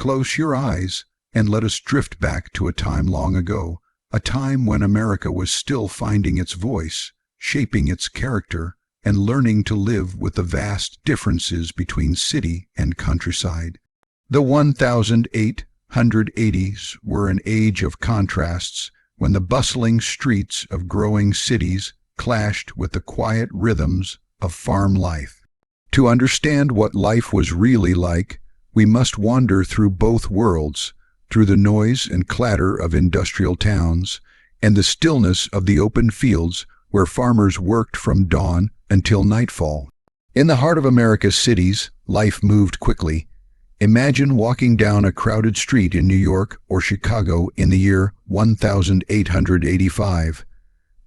close your eyes and let us drift back to a time long ago, a time when America was still finding its voice, shaping its character, and learning to live with the vast differences between city and countryside. The 1880s were an age of contrasts, when the bustling streets of growing cities clashed with the quiet rhythms of farm life. To understand what life was really like, we must wander through both worlds, through the noise and clatter of industrial towns, and the stillness of the open fields where farmers worked from dawn until nightfall. In the heart of America's cities, life moved quickly. Imagine walking down a crowded street in New York or Chicago in the year 1885.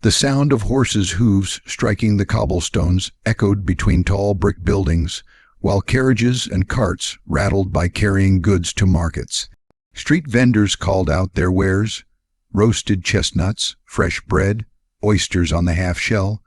The sound of horses' hooves striking the cobblestones echoed between tall brick buildings, while carriages and carts rattled by carrying goods to markets. Street vendors called out their wares: roasted chestnuts, fresh bread, oysters on the half-shell.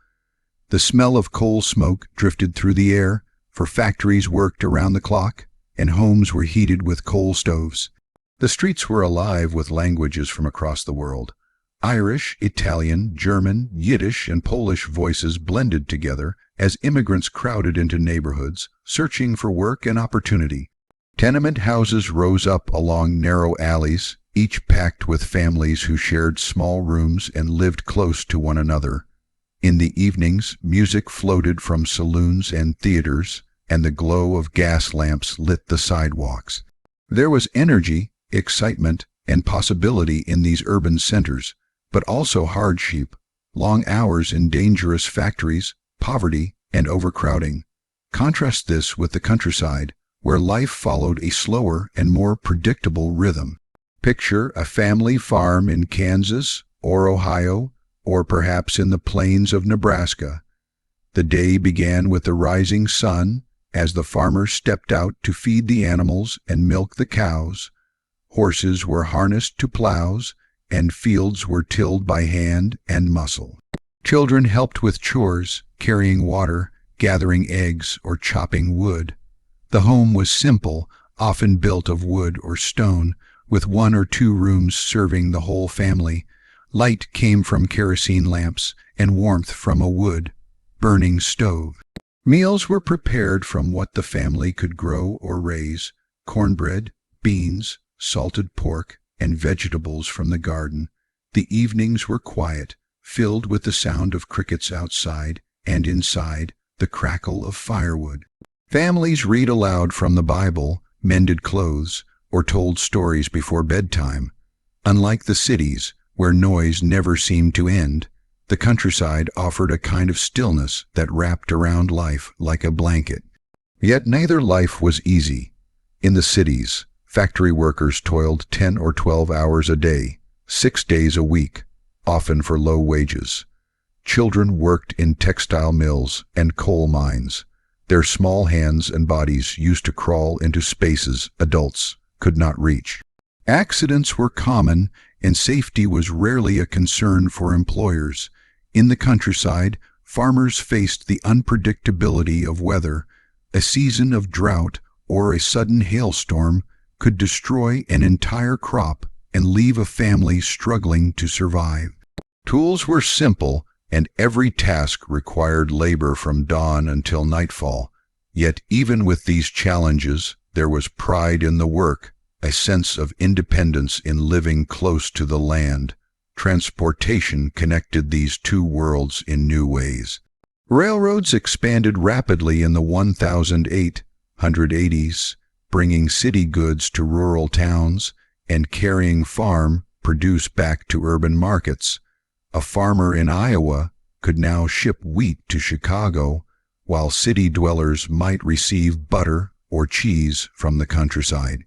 The smell of coal smoke drifted through the air, for factories worked around the clock, and homes were heated with coal stoves. The streets were alive with languages from across the world. Irish, Italian, German, Yiddish, and Polish voices blended together as immigrants crowded into neighborhoods, searching for work and opportunity. Tenement houses rose up along narrow alleys, each packed with families who shared small rooms and lived close to one another. In the evenings, music floated from saloons and theaters, and the glow of gas lamps lit the sidewalks. There was energy, excitement, and possibility in these urban centers, but also hardship, long hours in dangerous factories, poverty, and overcrowding. Contrast this with the countryside, where life followed a slower and more predictable rhythm. Picture a family farm in Kansas or Ohio, or perhaps in the plains of Nebraska. The day began with the rising sun as the farmer stepped out to feed the animals and milk the cows. Horses were harnessed to plows, and fields were tilled by hand and muscle. Children helped with chores, carrying water, gathering eggs, or chopping wood. The home was simple, often built of wood or stone, with 1 or 2 rooms serving the whole family. Light came from kerosene lamps and warmth from a wood burning stove. Meals were prepared from what the family could grow or raise: cornbread, beans, salted pork, and vegetables from the garden. The evenings were quiet, filled with the sound of crickets outside, and inside, the crackle of firewood. Families read aloud from the Bible, mended clothes, or told stories before bedtime. Unlike the cities, where noise never seemed to end, the countryside offered a kind of stillness that wrapped around life like a blanket. Yet neither life was easy. In the cities, factory workers toiled 10 or 12 hours a day, 6 days a week, often for low wages. Children worked in textile mills and coal mines. Their small hands and bodies used to crawl into spaces adults could not reach. Accidents were common, and safety was rarely a concern for employers. In the countryside, farmers faced the unpredictability of weather. A season of drought or a sudden hailstorm could destroy an entire crop and leave a family struggling to survive. Tools were simple, and every task required labor from dawn until nightfall. Yet even with these challenges, there was pride in the work, a sense of independence in living close to the land. Transportation connected these two worlds in new ways. Railroads expanded rapidly in the 1880s, bringing city goods to rural towns and carrying farm produce back to urban markets. A farmer in Iowa could now ship wheat to Chicago, while city dwellers might receive butter or cheese from the countryside.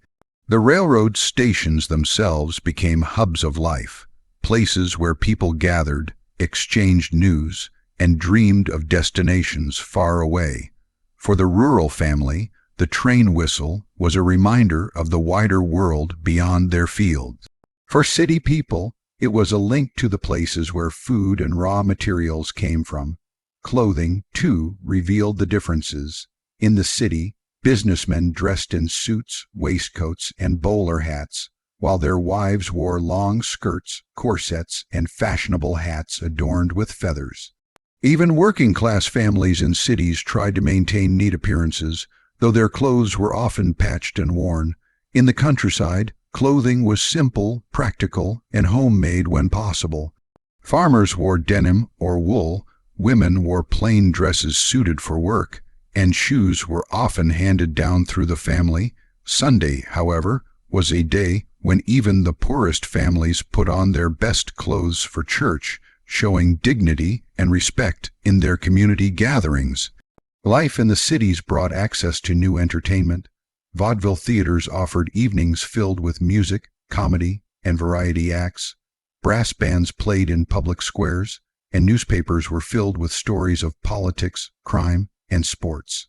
The railroad stations themselves became hubs of life, places where people gathered, exchanged news, and dreamed of destinations far away. For the rural family, the train whistle was a reminder of the wider world beyond their fields. For city people, it was a link to the places where food and raw materials came from. Clothing, too, revealed the differences. In the city, Businessmen dressed in suits, waistcoats, and bowler hats, while their wives wore long skirts, corsets, and fashionable hats adorned with feathers. Even working-class families in cities tried to maintain neat appearances, though their clothes were often patched and worn. In the countryside, clothing was simple, practical, and homemade when possible. Farmers wore denim or wool, women wore plain dresses suited for work, and shoes were often handed down through the family. Sunday, however, was a day when even the poorest families put on their best clothes for church, showing dignity and respect in their community gatherings. Life in the cities brought access to new entertainment. Vaudeville theaters offered evenings filled with music, comedy, and variety acts. Brass bands played in public squares, and newspapers were filled with stories of politics, crime, and sports.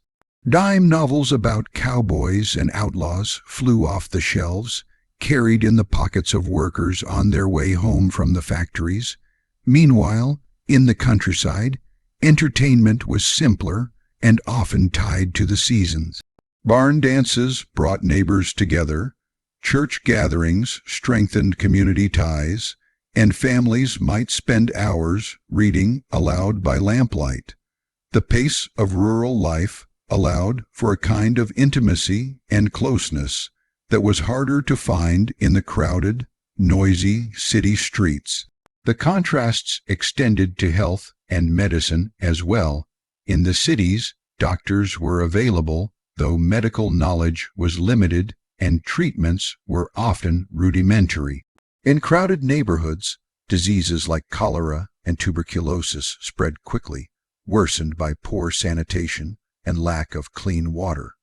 Dime novels about cowboys and outlaws flew off the shelves, carried in the pockets of workers on their way home from the factories. Meanwhile, in the countryside, entertainment was simpler and often tied to the seasons. Barn dances brought neighbors together, church gatherings strengthened community ties, and families might spend hours reading aloud by lamplight. The pace of rural life allowed for a kind of intimacy and closeness that was harder to find in the crowded, noisy city streets. The contrasts extended to health and medicine as well. In the cities, doctors were available, though medical knowledge was limited and treatments were often rudimentary. In crowded neighborhoods, diseases like cholera and tuberculosis spread quickly, worsened by poor sanitation and lack of clean water.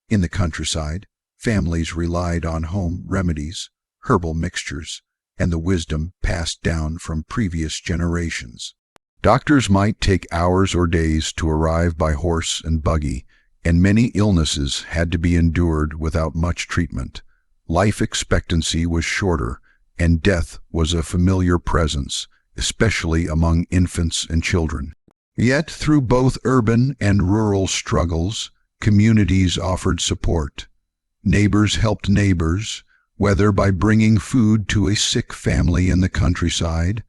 In the countryside, families relied on home remedies, herbal mixtures, and the wisdom passed down from previous generations. Doctors might take hours or days to arrive by horse and buggy, and many illnesses had to be endured without much treatment. Life expectancy was shorter, and death was a familiar presence, especially among infants and children. Yet, through both urban and rural struggles, communities offered support. Neighbors helped neighbors, whether by bringing food to a sick family in the countryside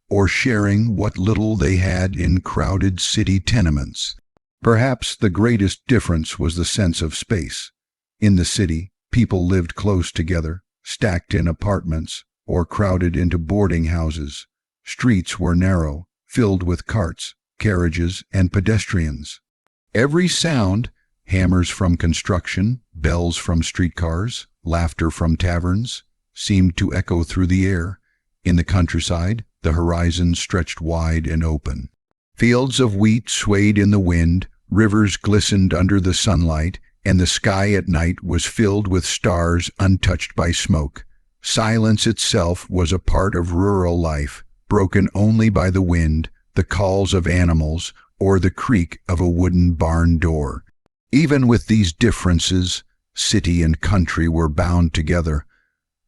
or sharing what little they had in crowded city tenements. Perhaps the greatest difference was the sense of space. In the city, people lived close together, stacked in apartments, or crowded into boarding houses. Streets were narrow, filled with carts, carriages, and pedestrians. Every sound, hammers from construction, bells from streetcars, laughter from taverns, seemed to echo through the air. In the countryside, the horizon stretched wide and open. Fields of wheat swayed in the wind, rivers glistened under the sunlight, and the sky at night was filled with stars untouched by smoke. Silence itself was a part of rural life, broken only by the wind, the calls of animals, or the creak of a wooden barn door. Even with these differences, city and country were bound together.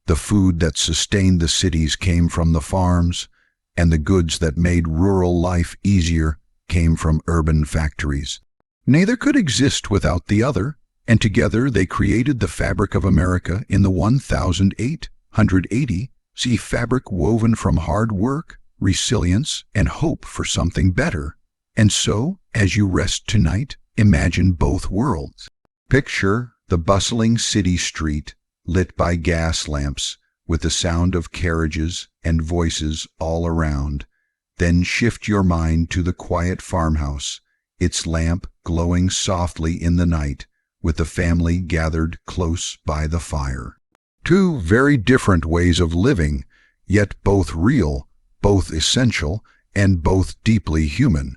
The food that sustained the cities came from the farms, and the goods that made rural life easier came from urban factories. Neither could exist without the other, and together they created the fabric of America in the 1880. See fabric woven from hard work, resilience, and hope for something better. And so, as you rest tonight, imagine both worlds. Picture the bustling city street, lit by gas lamps, with the sound of carriages and voices all around. Then shift your mind to the quiet farmhouse, its lamp glowing softly in the night, with the family gathered close by the fire. Two very different ways of living, yet both real, both essential, and both deeply human.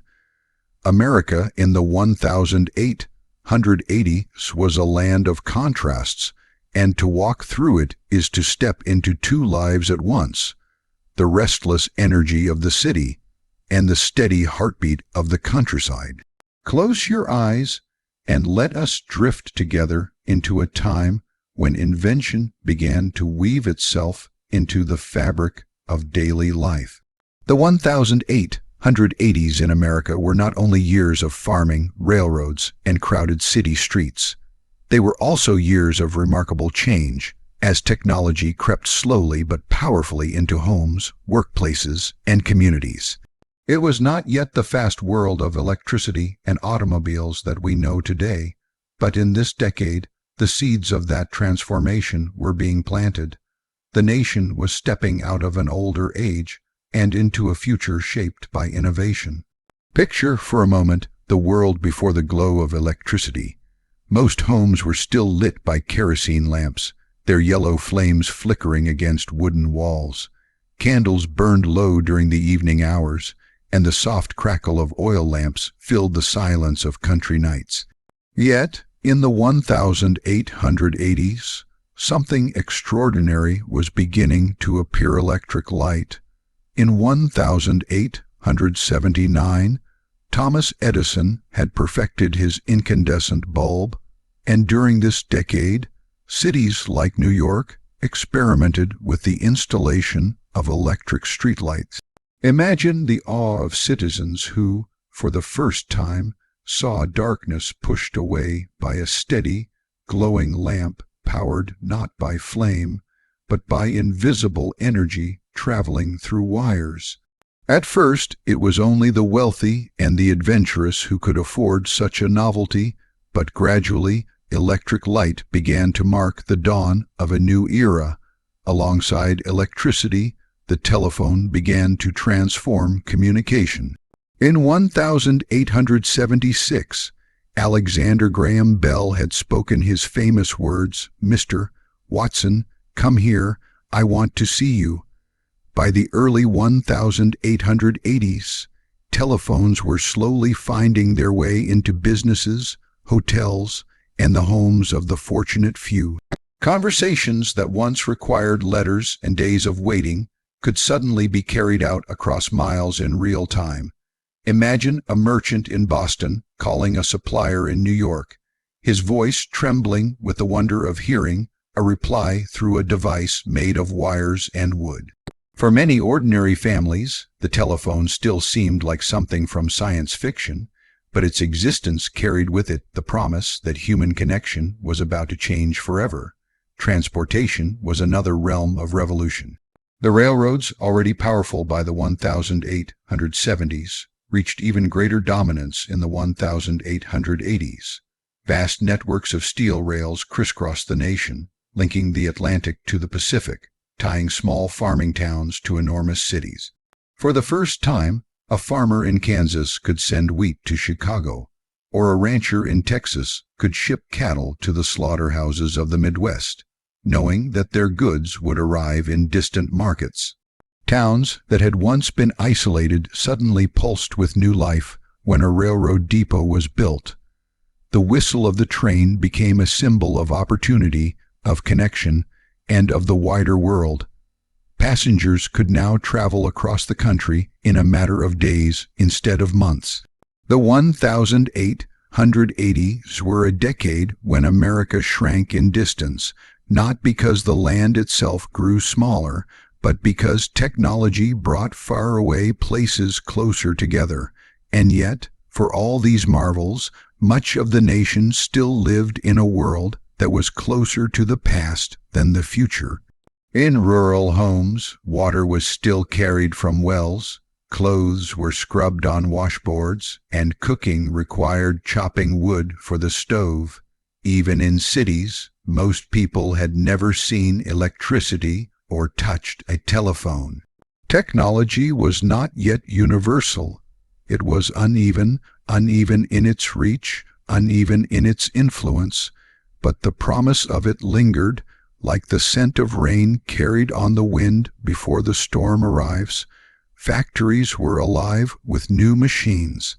America in the 1880s was a land of contrasts, and to walk through it is to step into two lives at once: the restless energy of the city and the steady heartbeat of the countryside. Close your eyes and let us drift together into a time when invention began to weave itself into the fabric of daily life. The 1880s in America were not only years of farming, railroads, and crowded city streets. They were also years of remarkable change, as technology crept slowly but powerfully into homes, workplaces, and communities. It was not yet the fast world of electricity and automobiles that we know today, but in this decade, the seeds of that transformation were being planted. The nation was stepping out of an older age and into a future shaped by innovation. Picture for a moment the world before the glow of electricity. Most homes were still lit by kerosene lamps, their yellow flames flickering against wooden walls. Candles burned low during the evening hours, and the soft crackle of oil lamps filled the silence of country nights. Yet, in the 1880s, something extraordinary was beginning to appear. Electric light. In 1879, Thomas Edison had perfected his incandescent bulb, and during this decade, cities like New York experimented with the installation of electric streetlights. Imagine the awe of citizens who, for the first time, saw darkness pushed away by a steady, glowing lamp powered not by flame, but by invisible energy traveling through wires. At first, it was only the wealthy and the adventurous who could afford such a novelty, but gradually, electric light began to mark the dawn of a new era. Alongside electricity, the telephone began to transform communication. In 1876, Alexander Graham Bell had spoken his famous words, "Mr. Watson, come here, I want to see you." By the early 1880s, telephones were slowly finding their way into businesses, hotels, and the homes of the fortunate few. Conversations that once required letters and days of waiting could suddenly be carried out across miles in real time. Imagine a merchant in Boston calling a supplier in New York, his voice trembling with the wonder of hearing a reply through a device made of wires and wood. For many ordinary families, the telephone still seemed like something from science fiction, but its existence carried with it the promise that human connection was about to change forever. Transportation was another realm of revolution. The railroads, already powerful by the 1870s, reached even greater dominance in the 1880s. Vast networks of steel rails crisscrossed the nation, linking the Atlantic to the Pacific, tying small farming towns to enormous cities. For the first time, a farmer in Kansas could send wheat to Chicago, or a rancher in Texas could ship cattle to the slaughterhouses of the Midwest, knowing that their goods would arrive in distant markets. Towns that had once been isolated suddenly pulsed with new life when a railroad depot was built. The whistle of the train became a symbol of opportunity, of connection, and of the wider world. Passengers could now travel across the country in a matter of days instead of months. The 1880s were a decade when America shrank in distance, not because the land itself grew smaller, but because technology brought faraway places closer together. And yet, for all these marvels, much of the nation still lived in a world that was closer to the past than the future. In rural homes, water was still carried from wells, clothes were scrubbed on washboards, and cooking required chopping wood for the stove. Even in cities, most people had never seen electricity or touched a telephone. Technology was not yet universal. It was uneven in its reach, uneven in its influence, but the promise of it lingered, like the scent of rain carried on the wind before the storm arrives. Factories were alive with new machines.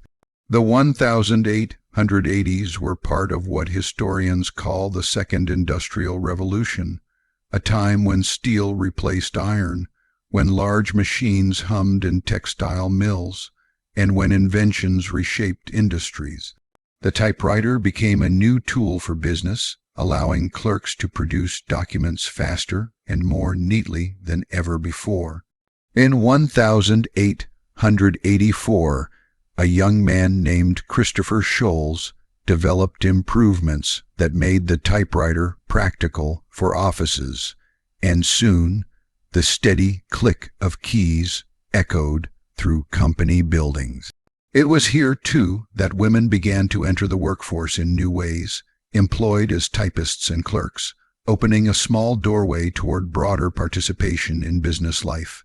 The 1880s were part of what historians call the Second Industrial Revolution, a time when steel replaced iron, when large machines hummed in textile mills, and when inventions reshaped industries. The typewriter became a new tool for business, allowing clerks to produce documents faster and more neatly than ever before. In 1884, a young man named Christopher Sholes developed improvements that made the typewriter practical for offices, and soon the steady click of keys echoed through company buildings. It was here, too, that women began to enter the workforce in new ways, employed as typists and clerks, opening a small doorway toward broader participation in business life.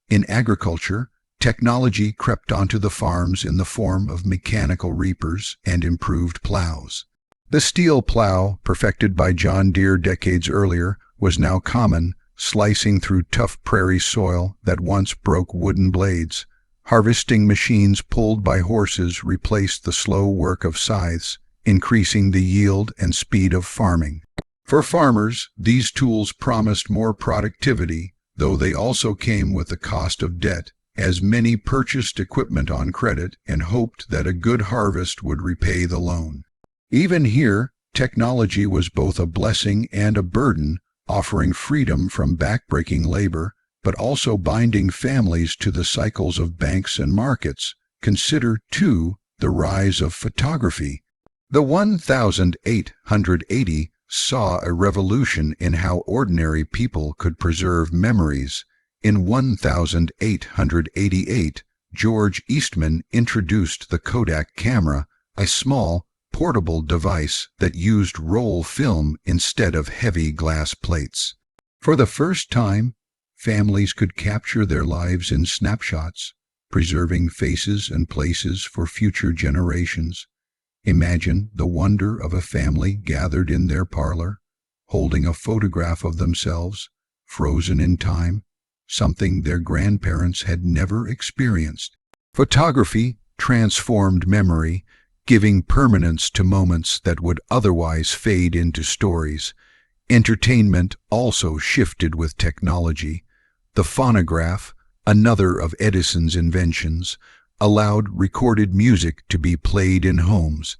In agriculture, technology crept onto the farms in the form of mechanical reapers and improved plows. The steel plow, perfected by John Deere decades earlier, was now common, slicing through tough prairie soil that once broke wooden blades. Harvesting machines pulled by horses replaced the slow work of scythes, increasing the yield and speed of farming. For farmers, these tools promised more productivity, though they also came with the cost of debt, as many purchased equipment on credit and hoped that a good harvest would repay the loan. Even here, technology was both a blessing and a burden, offering freedom from backbreaking labor, but also binding families to the cycles of banks and markets. Consider, too, the rise of photography. The 1880 saw a revolution in how ordinary people could preserve memories. In 1888, George Eastman introduced the Kodak camera, a small, portable device that used roll film instead of heavy glass plates. For the first time, families could capture their lives in snapshots, preserving faces and places for future generations. Imagine the wonder of a family gathered in their parlor, holding a photograph of themselves, frozen in time, something their grandparents had never experienced. Photography transformed memory, giving permanence to moments that would otherwise fade into stories. Entertainment also shifted with technology. The phonograph, another of Edison's inventions, allowed recorded music to be played in homes.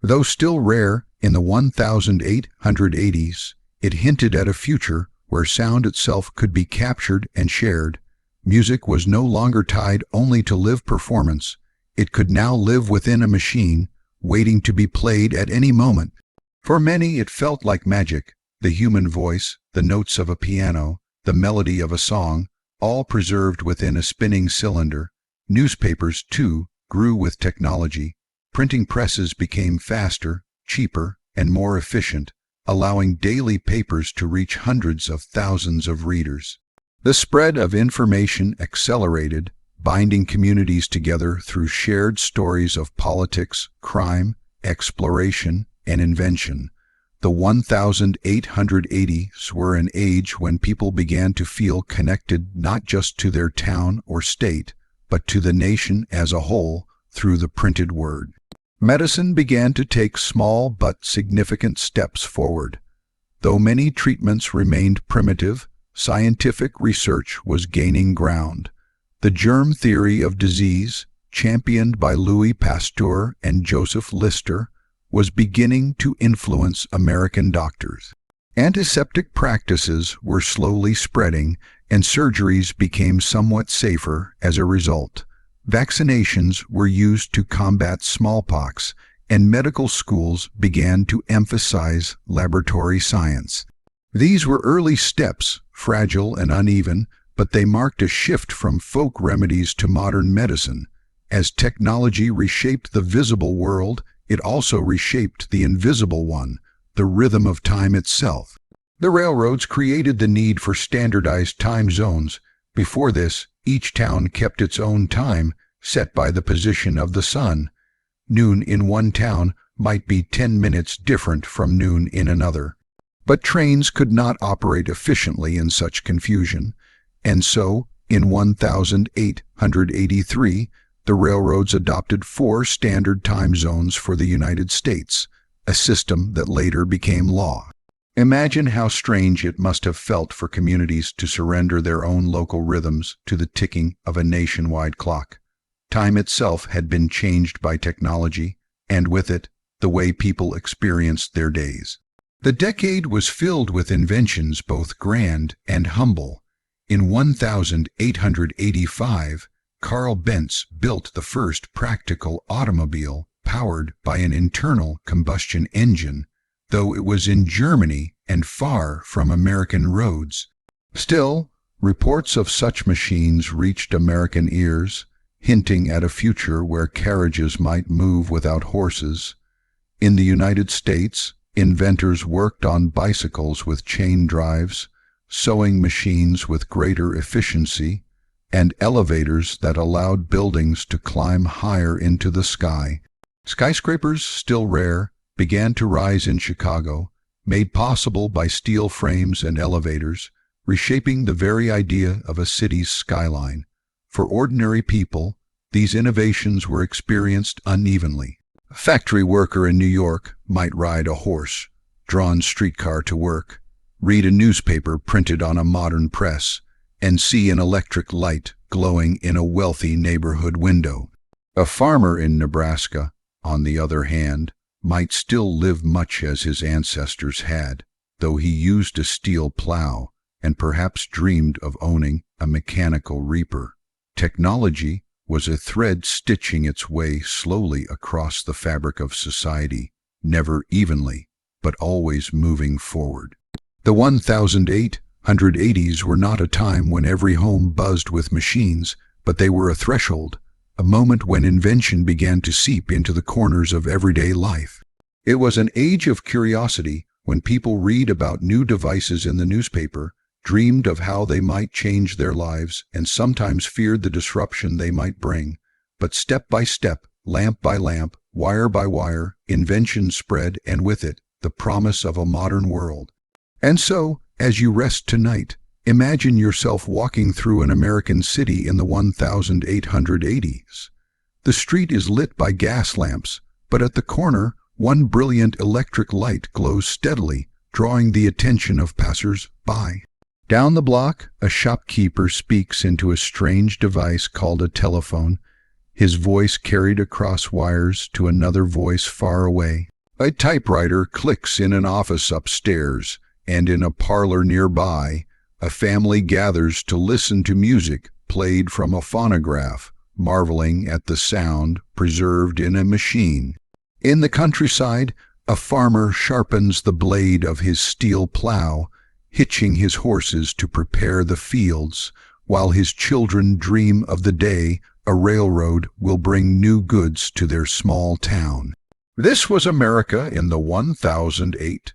Though still rare in the 1880s, it hinted at a future where sound itself could be captured and shared. Music was no longer tied only to live performance. It could now live within a machine, waiting to be played at any moment. For many, it felt like magic. The human voice, the notes of a piano, the melody of a song, all preserved within a spinning cylinder. Newspapers, too, grew with technology. Printing presses became faster, cheaper, and more efficient, allowing daily papers to reach hundreds of thousands of readers. The spread of information accelerated, binding communities together through shared stories of politics, crime, exploration, and invention. The 1880s were an age when people began to feel connected not just to their town or state, but to the nation as a whole through the printed word. Medicine began to take small but significant steps forward. Though many treatments remained primitive, scientific research was gaining ground. The germ theory of disease, championed by Louis Pasteur and Joseph Lister, was beginning to influence American doctors. Antiseptic practices were slowly spreading, and surgeries became somewhat safer as a result. Vaccinations were used to combat smallpox, and medical schools began to emphasize laboratory science. These were early steps, fragile and uneven, but they marked a shift from folk remedies to modern medicine. As technology reshaped the visible world, it also reshaped the invisible one, the rhythm of time itself. The railroads created the need for standardized time zones. Before this, each town kept its own time, set by the position of the sun. Noon in one town might be 10 minutes different from noon in another. But trains could not operate efficiently in such confusion, and so, in 1883, the railroads adopted 4 standard time zones for the United States, a system that later became law. Imagine how strange it must have felt for communities to surrender their own local rhythms to the ticking of a nationwide clock. Time itself had been changed by technology, and with it, the way people experienced their days. The decade was filled with inventions both grand and humble. In 1885, Carl Benz built the first practical automobile, powered by an internal combustion engine, though it was in Germany and far from American roads. Still, reports of such machines reached American ears, hinting at a future where carriages might move without horses. In the United States, inventors worked on bicycles with chain drives, sewing machines with greater efficiency, and elevators that allowed buildings to climb higher into the sky. Skyscrapers, still rare, began to rise in Chicago, made possible by steel frames and elevators, reshaping the very idea of a city's skyline. For ordinary people, these innovations were experienced unevenly. A factory worker in New York might ride a horse-drawn streetcar to work, read a newspaper printed on a modern press, and see an electric light glowing in a wealthy neighborhood window. A farmer in Nebraska, on the other hand, might still live much as his ancestors had, though he used a steel plow and perhaps dreamed of owning a mechanical reaper. Technology was a thread stitching its way slowly across the fabric of society, never evenly, but always moving forward. The 1880s were not a time when every home buzzed with machines, but they were a threshold, a moment when invention began to seep into the corners of everyday life. It was an age of curiosity when people read about new devices in the newspaper, dreamed of how they might change their lives, and sometimes feared the disruption they might bring. But step by step, lamp by lamp, wire by wire, invention spread, and with it, the promise of a modern world. And so, as you rest tonight, imagine yourself walking through an American city in the 1880s. The street is lit by gas lamps, but at the corner, one brilliant electric light glows steadily, drawing the attention of passers-by. Down the block, a shopkeeper speaks into a strange device called a telephone, his voice carried across wires to another voice far away. A typewriter clicks in an office upstairs, and in a parlor nearby, a family gathers to listen to music played from a phonograph, marveling at the sound preserved in a machine. In the countryside, a farmer sharpens the blade of his steel plow, hitching his horses to prepare the fields, while his children dream of the day a railroad will bring new goods to their small town. This was America in the 1880s,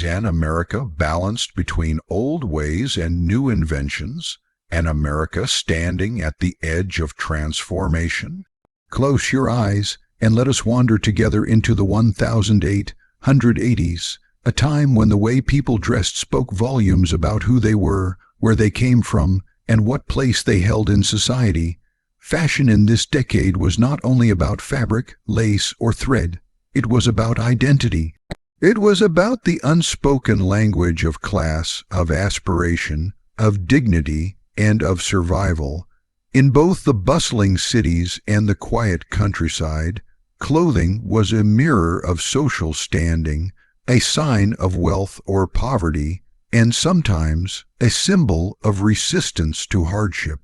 an America balanced between old ways and new inventions, an America standing at the edge of transformation. Close your eyes and let us wander together into the 1880s, a time when the way people dressed spoke volumes about who they were, where they came from, and what place they held in society. Fashion in this decade was not only about fabric, lace, or thread. It was about identity. It was about the unspoken language of class, of aspiration, of dignity, and of survival. In both the bustling cities and the quiet countryside, clothing was a mirror of social standing, a sign of wealth or poverty, and sometimes a symbol of resistance to hardship.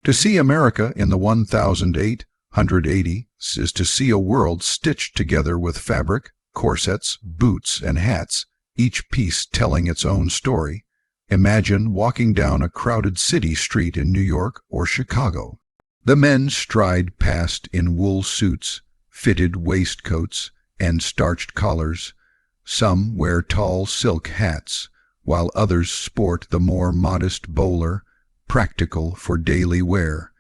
To see America in the 1880s is to see a world stitched together with fabric, corsets, boots, and hats, each piece telling its own story. Imagine walking down a crowded city street in New York or Chicago. The men stride past in wool suits, fitted waistcoats, and starched collars. Some wear tall silk hats, while others sport the more modest bowler, practical for daily wear.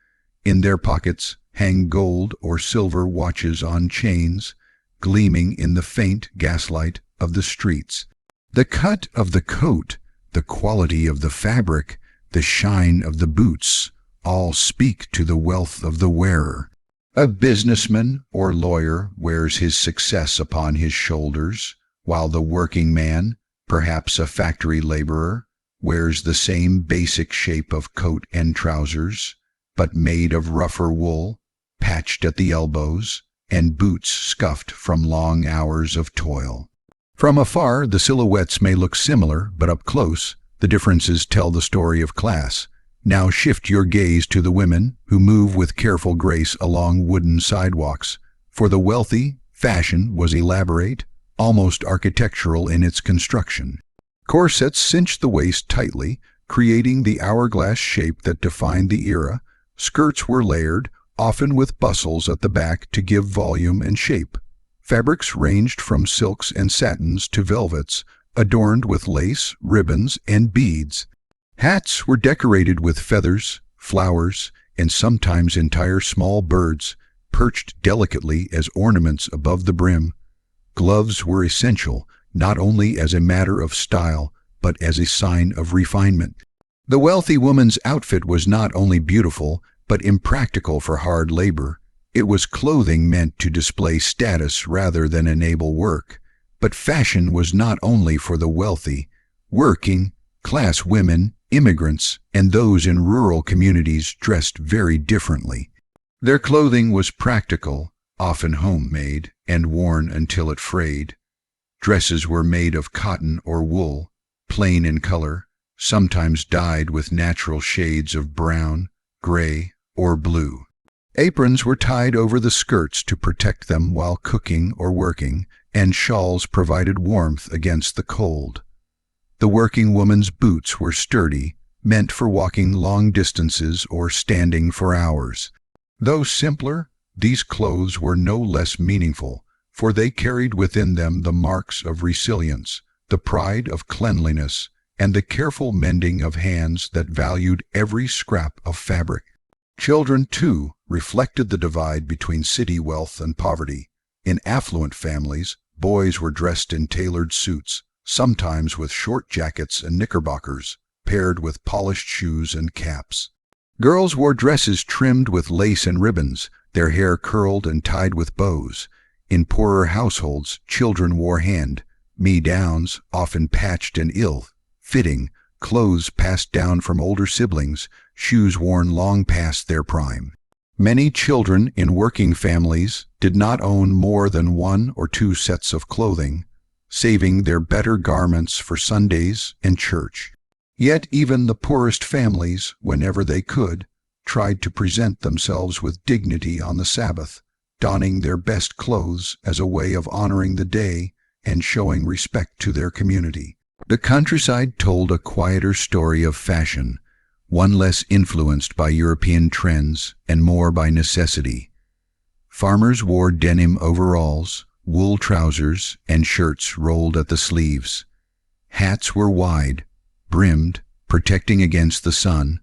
In their pockets hang gold or silver watches on chains, gleaming in the faint gaslight of the streets. The cut of the coat, the quality of the fabric, the shine of the boots, all speak to the wealth of the wearer. A businessman or lawyer wears his success upon his shoulders, while the working man, perhaps a factory laborer, wears the same basic shape of coat and trousers, but made of rougher wool, patched at the elbows, and boots scuffed from long hours of toil. From afar, the silhouettes may look similar, but up close, the differences tell the story of class. Now shift your gaze to the women who move with careful grace along wooden sidewalks, For the wealthy, fashion was elaborate, almost architectural in its construction. Corsets cinched the waist tightly, creating the hourglass shape that defined the era. Skirts were layered, often with bustles at the back to give volume and shape. Fabrics ranged from silks and satins to velvets, adorned with lace, ribbons, and beads. Hats were decorated with feathers, flowers, and sometimes entire small birds, perched delicately as ornaments above the brim. Gloves were essential, not only as a matter of style, but as a sign of refinement. The wealthy woman's outfit was not only beautiful, but impractical for hard labor. It was clothing meant to display status rather than enable work. But fashion was not only for the wealthy. Working class women, immigrants, and those in rural communities dressed very differently. Their clothing was practical, often homemade, and worn until it frayed. Dresses were made of cotton or wool, plain in color, sometimes dyed with natural shades of brown, gray, or blue. Aprons were tied over the skirts to protect them while cooking or working, and shawls provided warmth against the cold. The working woman's boots were sturdy, meant for walking long distances or standing for hours. Though simpler, these clothes were no less meaningful, for they carried within them the marks of resilience, the pride of cleanliness, and the careful mending of hands that valued every scrap of fabric. Children, too, reflected the divide between city wealth and poverty. In affluent families, boys were dressed in tailored suits, sometimes with short jackets and knickerbockers, paired with polished shoes and caps. Girls wore dresses trimmed with lace and ribbons, their hair curled and tied with bows. In poorer households, children wore hand-me-downs, often patched and ill-fitting, clothes passed down from older siblings, shoes worn long past their prime. Many children in working families did not own more than 1 or 2 sets of clothing, saving their better garments for Sundays and church. Yet even the poorest families, whenever they could, tried to present themselves with dignity on the Sabbath, donning their best clothes as a way of honoring the day and showing respect to their community. The countryside told a quieter story of fashion, one less influenced by European trends and more by necessity. Farmers wore denim overalls, wool trousers, and shirts rolled at the sleeves. Hats were wide, brimmed, protecting against the sun,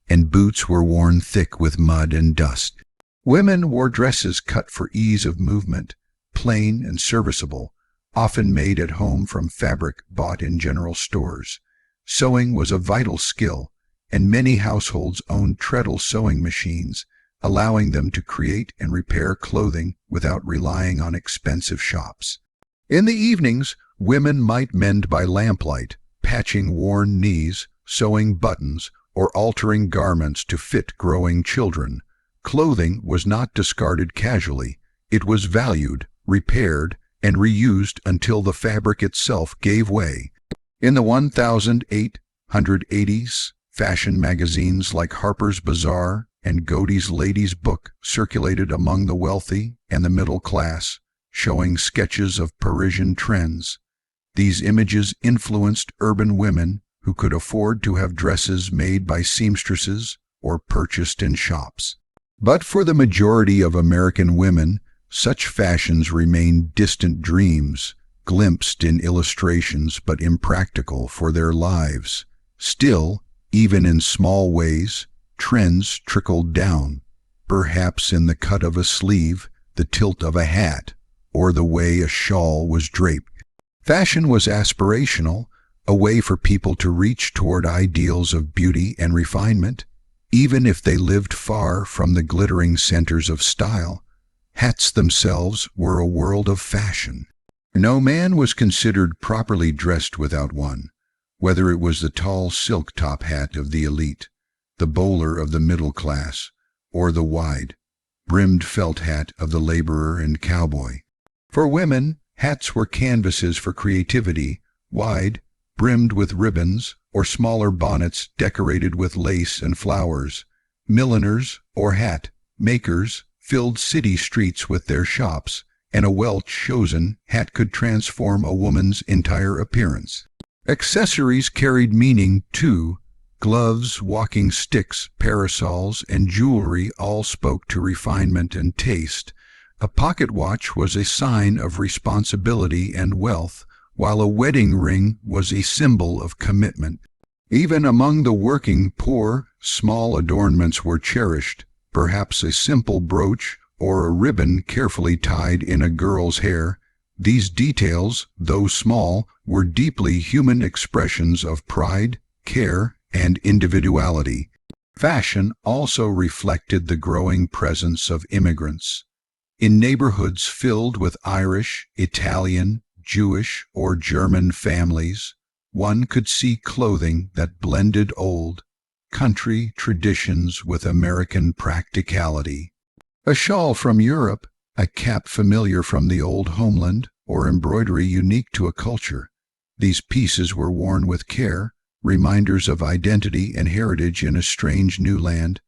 and boots were worn thick with mud and dust. Women wore dresses cut for ease of movement, plain and serviceable, often made at home from fabric bought in general stores. Sewing was a vital skill, and many households owned treadle sewing machines, allowing them to create and repair clothing without relying on expensive shops. In the evenings, women might mend by lamplight, patching worn knees, sewing buttons, or altering garments to fit growing children. Clothing was not discarded casually. It was valued, repaired, and reused until the fabric itself gave way. In the 1880s, fashion magazines like Harper's Bazaar and Godey's Lady's Book circulated among the wealthy and the middle class, showing sketches of Parisian trends. These images influenced urban women who could afford to have dresses made by seamstresses or purchased in shops. But for the majority of American women, such fashions remained distant dreams, glimpsed in illustrations but impractical for their lives. Still, even in small ways, trends trickled down, perhaps in the cut of a sleeve, the tilt of a hat, or the way a shawl was draped. Fashion was aspirational, a way for people to reach toward ideals of beauty and refinement, even if they lived far from the glittering centers of style. Hats themselves were a world of fashion. No man was considered properly dressed without one, whether it was the tall silk top hat of the elite, the bowler of the middle class, or the wide, brimmed felt hat of the laborer and cowboy. For women, hats were canvases for creativity, wide, brimmed with ribbons, or smaller bonnets decorated with lace and flowers. Milliners or hat makers filled city streets with their shops, and a well-chosen hat could transform a woman's entire appearance. Accessories carried meaning, too. Gloves, walking sticks, parasols, and jewelry all spoke to refinement and taste. A pocket watch was a sign of responsibility and wealth, while a wedding ring was a symbol of commitment. Even among the working poor, small adornments were cherished, perhaps a simple brooch or a ribbon carefully tied in a girl's hair. These details, though small, were deeply human expressions of pride, care, and individuality. Fashion also reflected the growing presence of immigrants. In neighborhoods filled with Irish, Italian, Jewish, or German families, one could see clothing that blended old, country traditions with American practicality. A shawl from Europe, a cap familiar from the old homeland, or embroidery unique to a culture. These pieces were worn with care, reminders of identity and heritage in a strange new land.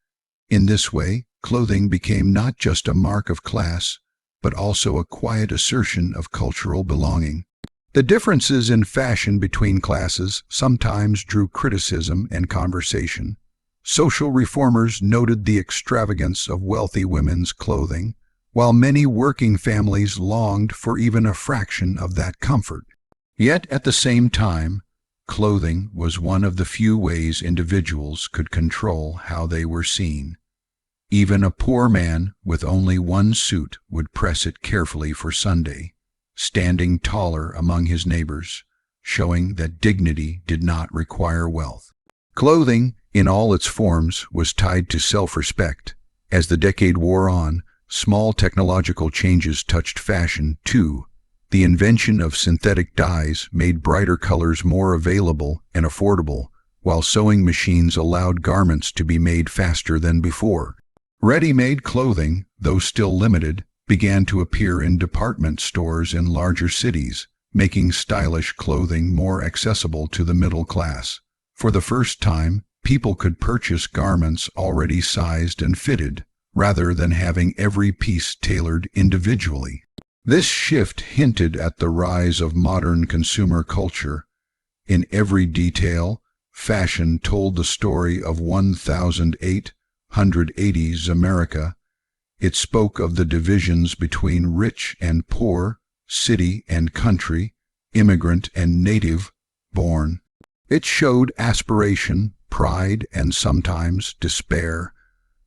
In this way, clothing became not just a mark of class, but also a quiet assertion of cultural belonging. The differences in fashion between classes sometimes drew criticism and conversation. Social reformers noted the extravagance of wealthy women's clothing, while many working families longed for even a fraction of that comfort. Yet at the same time, clothing was one of the few ways individuals could control how they were seen. Even a poor man with only one suit would press it carefully for Sunday, standing taller among his neighbors, showing that dignity did not require wealth. Clothing, in all its forms, was tied to self-respect. As the decade wore on, small technological changes touched fashion, too. The invention of synthetic dyes made brighter colors more available and affordable, while sewing machines allowed garments to be made faster than before. Ready-made clothing, though still limited, began to appear in department stores in larger cities, making stylish clothing more accessible to the middle class. For the first time, people could purchase garments already sized and fitted, rather than having every piece tailored individually. This shift hinted at the rise of modern consumer culture. In every detail, fashion told the story of 1880s America. It spoke of the divisions between rich and poor, city and country, immigrant and native born. It showed aspiration, pride, and sometimes despair.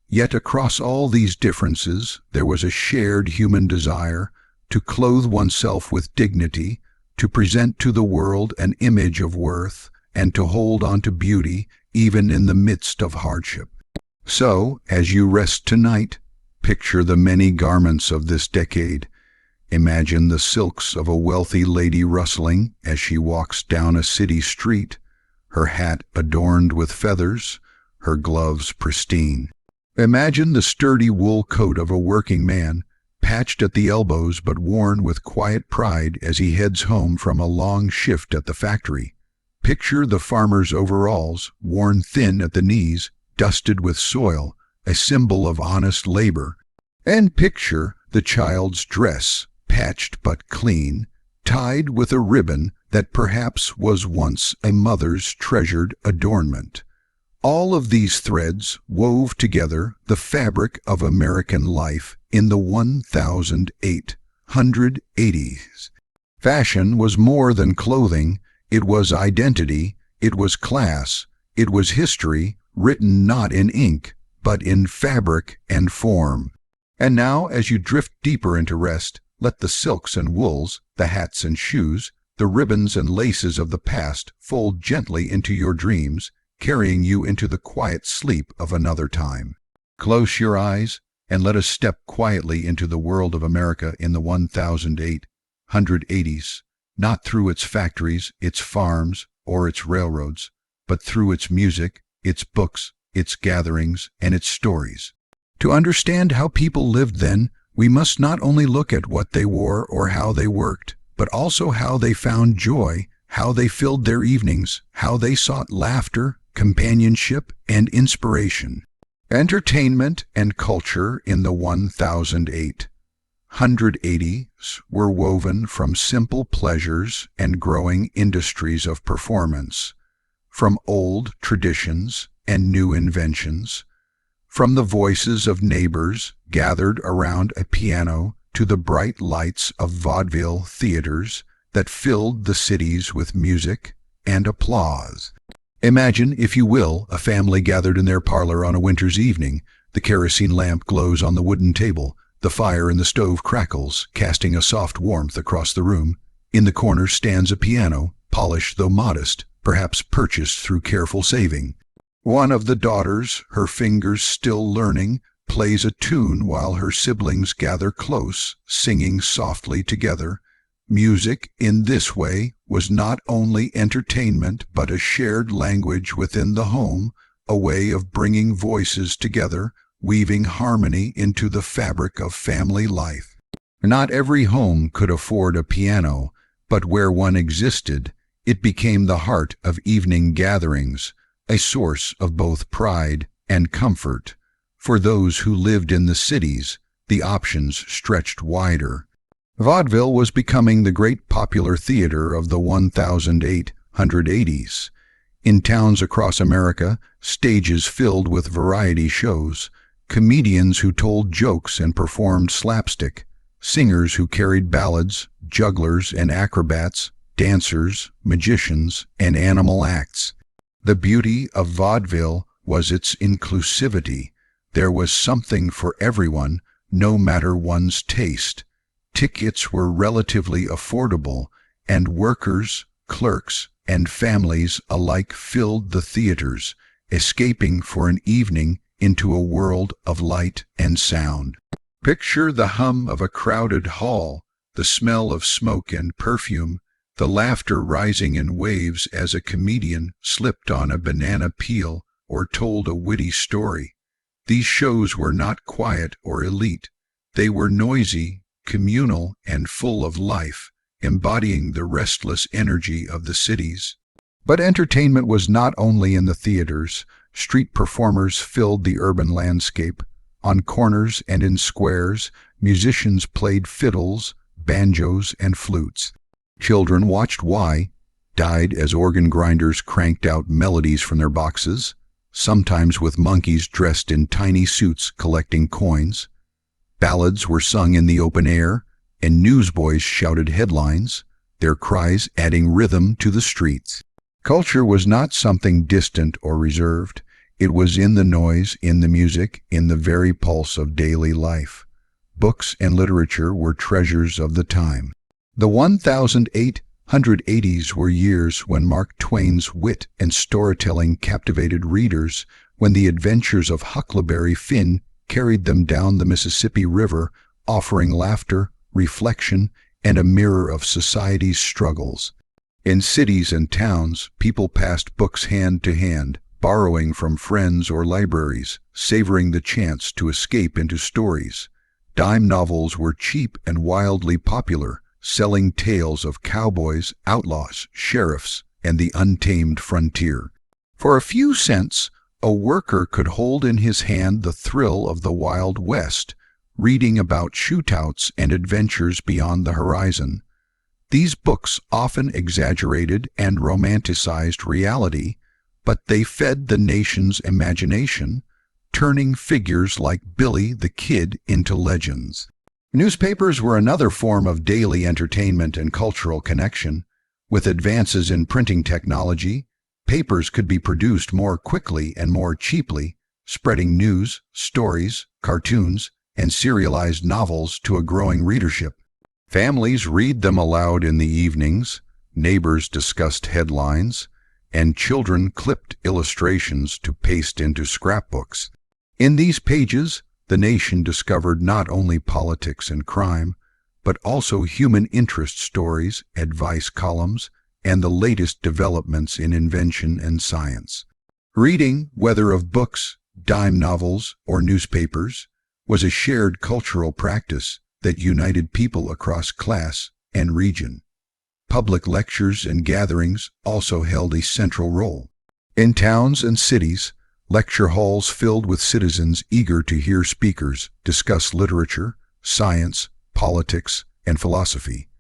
Yet across all these differences, there was a shared human desire to clothe oneself with dignity, to present to the world an image of worth, and to hold on to beauty even in the midst of hardship. So, as you rest tonight, picture the many garments of this decade. Imagine the silks of a wealthy lady rustling as she walks down a city street, her hat adorned with feathers, her gloves pristine. Imagine the sturdy wool coat of a working man, patched at the elbows but worn with quiet pride as he heads home from a long shift at the factory. Picture the farmer's overalls, worn thin at the knees, dusted with soil, a symbol of honest labor. And picture the child's dress, patched but clean, tied with a ribbon that perhaps was once a mother's treasured adornment. All of these threads wove together the fabric of American life in the 1880s. Fashion was more than clothing. It was identity, it was class, it was history, written not in ink, but in fabric and form. And now, as you drift deeper into rest, let the silks and wools, the hats and shoes, the ribbons and laces of the past fold gently into your dreams, carrying you into the quiet sleep of another time. Close your eyes, and let us step quietly into the world of America in the 1880s, not through its factories, its farms, or its railroads, but through its music, its books, its gatherings, and its stories. To understand how people lived then, we must not only look at what they wore or how they worked, but also how they found joy, how they filled their evenings, how they sought laughter, companionship, and inspiration. Entertainment and culture in the 1880s were woven from simple pleasures and growing industries of performance, from old traditions and new inventions, from the voices of neighbors gathered around a piano to the bright lights of vaudeville theaters that filled the cities with music and applause. Imagine, if you will, a family gathered in their parlor on a winter's evening. The kerosene lamp glows on the wooden table. The fire in the stove crackles, casting a soft warmth across the room. In the corner stands a piano, polished though modest, perhaps purchased through careful saving. One of the daughters, her fingers still learning, plays a tune while her siblings gather close, singing softly together. Music, in this way, was not only entertainment but a shared language within the home, a way of bringing voices together, weaving harmony into the fabric of family life. Not every home could afford a piano, but where one existed, it became the heart of evening gatherings, a source of both pride and comfort. For those who lived in the cities, the options stretched wider. Vaudeville was becoming the great popular theater of the 1880s. In towns across America, stages filled with variety shows, comedians who told jokes and performed slapstick, singers who carried ballads, jugglers and acrobats, dancers, magicians, and animal acts. The beauty of vaudeville was its inclusivity. There was something for everyone, no matter one's taste. Tickets were relatively affordable, and workers, clerks, and families alike filled the theaters, escaping for an evening into a world of light and sound. Picture the hum of a crowded hall, the smell of smoke and perfume, the laughter rising in waves as a comedian slipped on a banana peel or told a witty story. These shows were not quiet or elite. They were noisy, communal, and full of life, embodying the restless energy of the cities. But entertainment was not only in the theaters. Street performers filled the urban landscape. On corners and in squares, musicians played fiddles, banjos, and flutes. Children watched died as organ grinders cranked out melodies from their boxes, sometimes with monkeys dressed in tiny suits collecting coins. Ballads were sung in the open air, and newsboys shouted headlines, their cries adding rhythm to the streets. Culture was not something distant or reserved. It was in the noise, in the music, in the very pulse of daily life. Books and literature were treasures of the time. The 1880s were years when Mark Twain's wit and storytelling captivated readers, when the adventures of Huckleberry Finn carried them down the Mississippi River, offering laughter, reflection, and a mirror of society's struggles. In cities and towns, people passed books hand to hand, borrowing from friends or libraries, savoring the chance to escape into stories. Dime novels were cheap and wildly popular, selling tales of cowboys, outlaws, sheriffs, and the untamed frontier. For a few cents, a worker could hold in his hand the thrill of the Wild West, reading about shootouts and adventures beyond the horizon. These books often exaggerated and romanticized reality, but they fed the nation's imagination, turning figures like Billy the Kid into legends. Newspapers were another form of daily entertainment and cultural connection. With advances in printing technology, papers could be produced more quickly and more cheaply, spreading news, stories, cartoons, and serialized novels to a growing readership. Families read them aloud in the evenings, neighbors discussed headlines, and children clipped illustrations to paste into scrapbooks. In these pages, the nation discovered not only politics and crime, but also human interest stories, advice columns, and the latest developments in invention and science. Reading, whether of books, dime novels, or newspapers, was a shared cultural practice that united people across class and region. Public lectures and gatherings also held a central role. In towns and cities, lecture halls filled with citizens eager to hear speakers discuss literature, science, politics, and philosophy.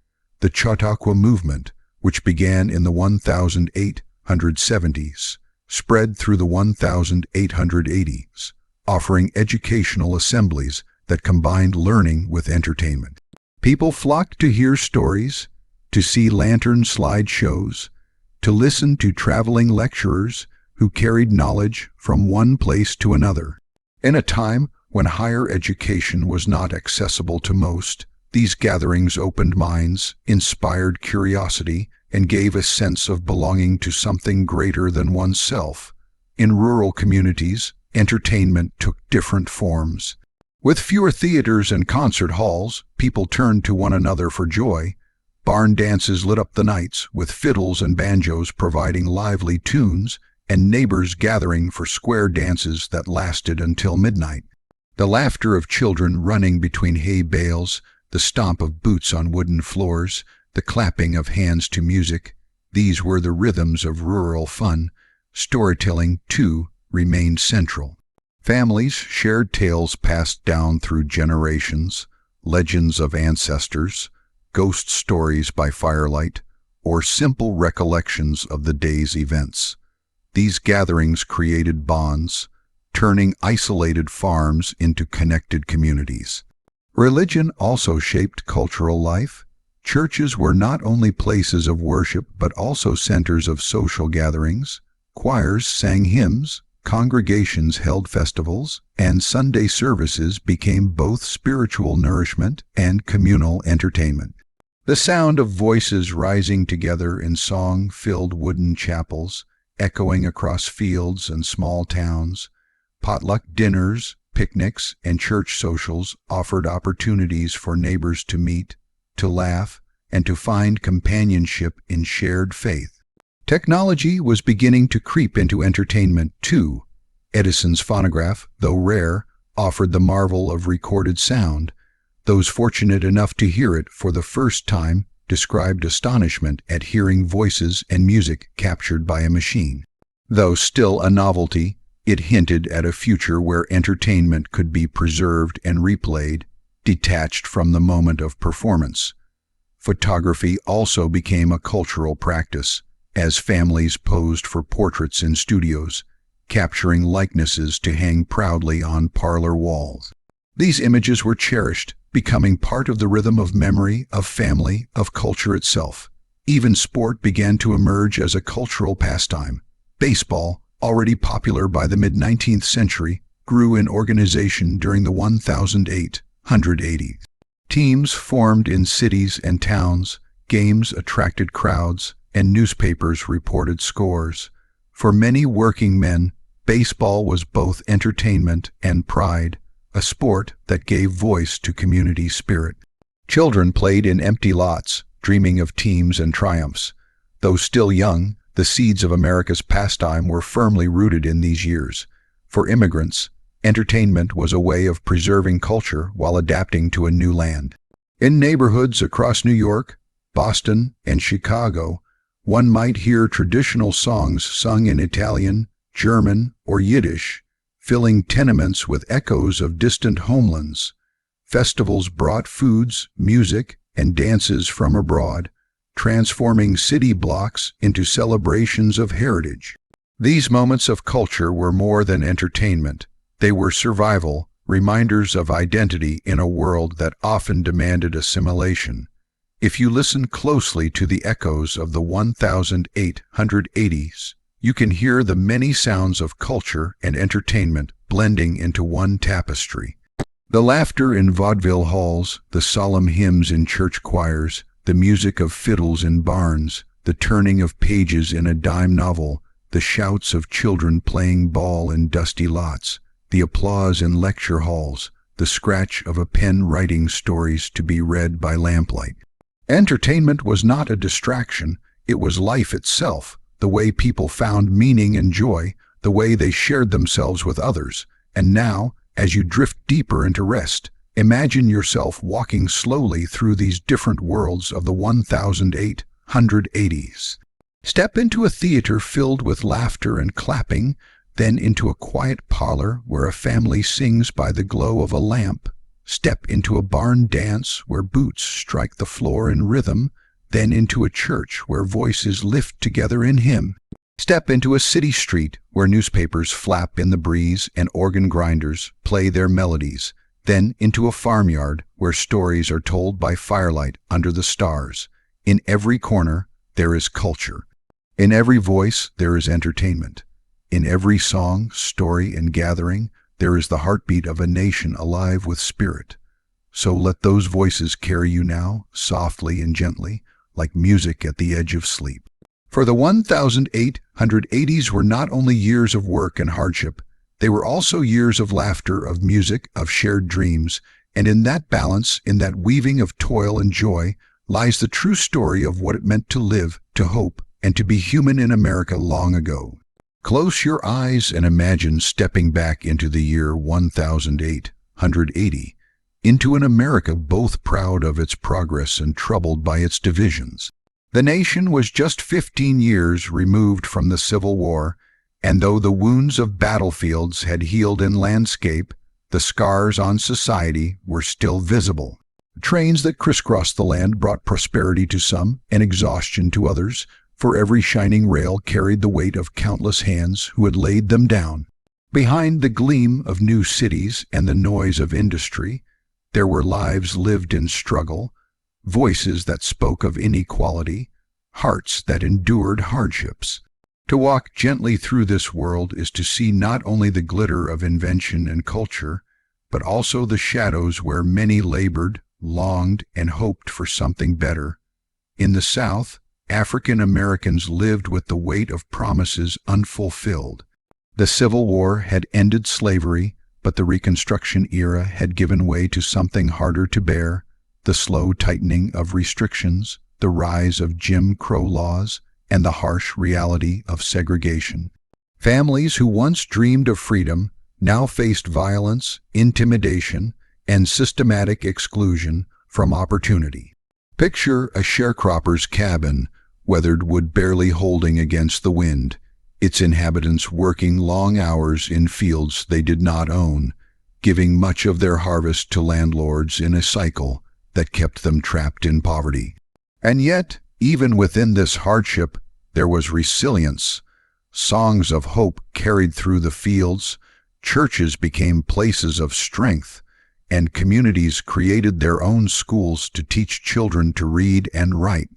The Chautauqua movement, which began in the 1870s, spread through the 1880s, offering educational assemblies that combined learning with entertainment. People flocked to hear stories, to see lantern slide shows, to listen to traveling lecturers who carried knowledge from one place to another. In a time when higher education was not accessible to most, these gatherings opened minds, inspired curiosity, and gave a sense of belonging to something greater than oneself. In rural communities, entertainment took different forms. With fewer theaters and concert halls, people turned to one another for joy. Barn dances lit up the nights, with fiddles and banjos providing lively tunes, and neighbors gathering for square dances that lasted until midnight. The laughter of children running between hay bales, the stomp of boots on wooden floors, the clapping of hands to music, these were the rhythms of rural fun. Storytelling, too, remained central. Families shared tales passed down through generations, legends of ancestors, ghost stories by firelight, or simple recollections of the day's events. These gatherings created bonds, turning isolated farms into connected communities. Religion also shaped cultural life. Churches were not only places of worship but also centers of social gatherings. Choirs sang hymns, congregations held festivals, and Sunday services became both spiritual nourishment and communal entertainment. The sound of voices rising together in song filled wooden chapels, echoing across fields and small towns. Potluck dinners, picnics, and church socials offered opportunities for neighbors to meet, to laugh, and to find companionship in shared faith. Technology was beginning to creep into entertainment, too. Edison's phonograph, though rare, offered the marvel of recorded sound. Those fortunate enough to hear it for the first time described astonishment at hearing voices and music captured by a machine. Though still a novelty, it hinted at a future where entertainment could be preserved and replayed, detached from the moment of performance. Photography also became a cultural practice, as families posed for portraits in studios, capturing likenesses to hang proudly on parlor walls. These images were cherished, becoming part of the rhythm of memory, of family, of culture itself. Even sport began to emerge as a cultural pastime. Baseball, already popular by the mid-19th century, grew in organization during the 1880s. Teams formed in cities and towns, games attracted crowds, and newspapers reported scores. For many working men, baseball was both entertainment and pride, a sport that gave voice to community spirit. Children played in empty lots, dreaming of teams and triumphs. Though still young, the seeds of America's pastime were firmly rooted in these years. For immigrants, entertainment was a way of preserving culture while adapting to a new land. In neighborhoods across New York, Boston, and Chicago, one might hear traditional songs sung in Italian, German, or Yiddish, filling tenements with echoes of distant homelands. Festivals brought foods, music, and dances from abroad, transforming city blocks into celebrations of heritage. These moments of culture were more than entertainment. They were survival, reminders of identity in a world that often demanded assimilation. If you listen closely to the echoes of the 1880s, you can hear the many sounds of culture and entertainment blending into one tapestry. The laughter in vaudeville halls, the solemn hymns in church choirs, the music of fiddles in barns, the turning of pages in a dime novel, the shouts of children playing ball in dusty lots, the applause in lecture halls, the scratch of a pen writing stories to be read by lamplight. Entertainment was not a distraction, it was life itself, the way people found meaning and joy, the way they shared themselves with others. And now, as you drift deeper into rest, imagine yourself walking slowly through these different worlds of the 1880s. Step into a theater filled with laughter and clapping, then into a quiet parlor where a family sings by the glow of a lamp. Step into a barn dance where boots strike the floor in rhythm, then into a church where voices lift together in hymn. Step into a city street where newspapers flap in the breeze and organ grinders play their melodies, then into a farmyard where stories are told by firelight under the stars. In every corner there is culture. In every voice there is entertainment. In every song, story, and gathering there is the heartbeat of a nation alive with spirit. So let those voices carry you now, softly and gently, like music at the edge of sleep. For the 1880s were not only years of work and hardship, they were also years of laughter, of music, of shared dreams, and in that balance, in that weaving of toil and joy, lies the true story of what it meant to live, to hope, and to be human in America long ago. Close your eyes and imagine stepping back into the year 1880, into an America both proud of its progress and troubled by its divisions. The nation was just 15 years removed from the Civil War, and though the wounds of battlefields had healed in landscape, the scars on society were still visible. Trains that crisscrossed the land brought prosperity to some and exhaustion to others, for every shining rail carried the weight of countless hands who had laid them down. Behind the gleam of new cities and the noise of industry, there were lives lived in struggle, voices that spoke of inequality, hearts that endured hardships. To walk gently through this world is to see not only the glitter of invention and culture, but also the shadows where many labored, longed, and hoped for something better. In the South, African Americans lived with the weight of promises unfulfilled. The Civil War had ended slavery, but the Reconstruction era had given way to something harder to bear: the slow tightening of restrictions, the rise of Jim Crow laws, and the harsh reality of segregation. Families who once dreamed of freedom now faced violence, intimidation, and systematic exclusion from opportunity. Picture a sharecropper's cabin, weathered wood barely holding against the wind, its inhabitants working long hours in fields they did not own, giving much of their harvest to landlords in a cycle that kept them trapped in poverty. And yet, even within this hardship, there was resilience. Songs of hope carried through the fields, churches became places of strength, and communities created their own schools to teach children to read and write.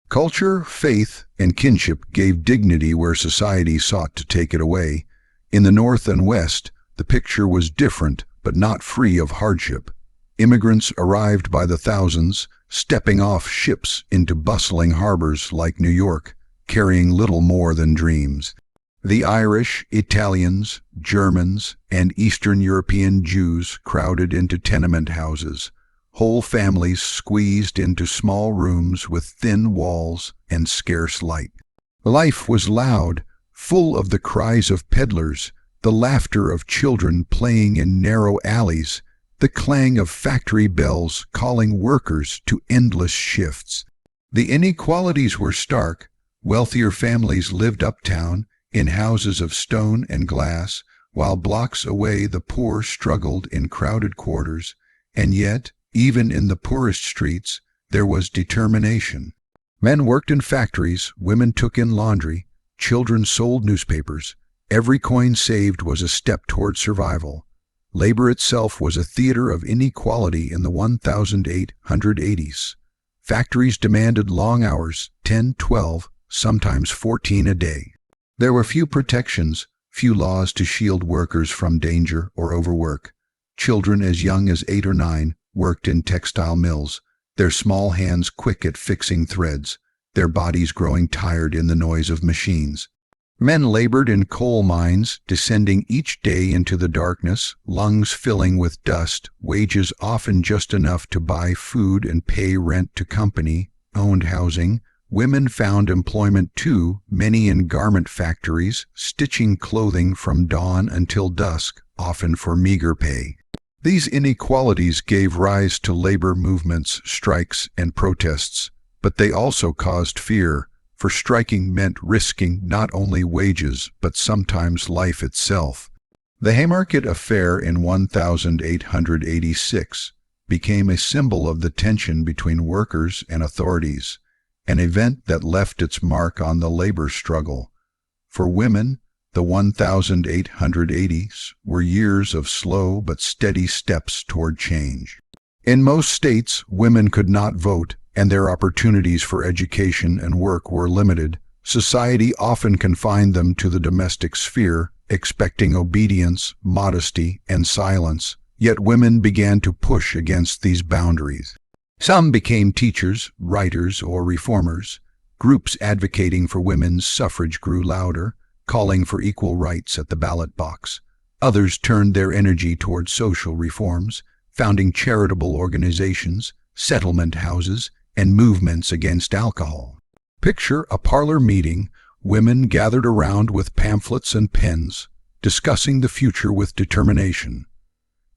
Culture, faith, and kinship gave dignity where society sought to take it away. In the North and West, the picture was different, but not free of hardship. Immigrants arrived by the thousands, stepping off ships into bustling harbors like New York, carrying little more than dreams. The Irish, Italians, Germans, and Eastern European Jews crowded into tenement houses. Whole families squeezed into small rooms with thin walls and scarce light. Life was loud, full of the cries of peddlers, the laughter of children playing in narrow alleys, the clang of factory bells calling workers to endless shifts. The inequalities were stark. Wealthier families lived uptown in houses of stone and glass, while blocks away the poor struggled in crowded quarters, and yet, even in the poorest streets, there was determination. Men worked in factories, women took in laundry, children sold newspapers. Every coin saved was a step toward survival. Labor itself was a theater of inequality in the 1880s. Factories demanded long hours, 10, 12, sometimes 14 a day. There were few protections, few laws to shield workers from danger or overwork. Children as young as 8 or 9 worked in textile mills, their small hands quick at fixing threads, their bodies growing tired in the noise of machines. Men labored in coal mines, descending each day into the darkness, lungs filling with dust, wages often just enough to buy food and pay rent to company-owned housing. Women found employment too, many in garment factories, stitching clothing from dawn until dusk, often for meager pay. These inequalities gave rise to labor movements, strikes, and protests, but they also caused fear. for striking meant risking not only wages but sometimes life itself. The Haymarket Affair in 1886 became a symbol of the tension between workers and authorities, an event that left its mark on the labor struggle. For women, the 1880s were years of slow but steady steps toward change. In most states, women could not vote, and their opportunities for education and work were limited. Society often confined them to the domestic sphere, expecting obedience, modesty, and silence. Yet women began to push against these boundaries. Some became teachers, writers, or reformers. Groups advocating for women's suffrage grew louder, calling for equal rights at the ballot box. Others turned their energy toward social reforms, founding charitable organizations, settlement houses, and movements against alcohol. Picture a parlor meeting, women gathered around with pamphlets and pens, discussing the future with determination.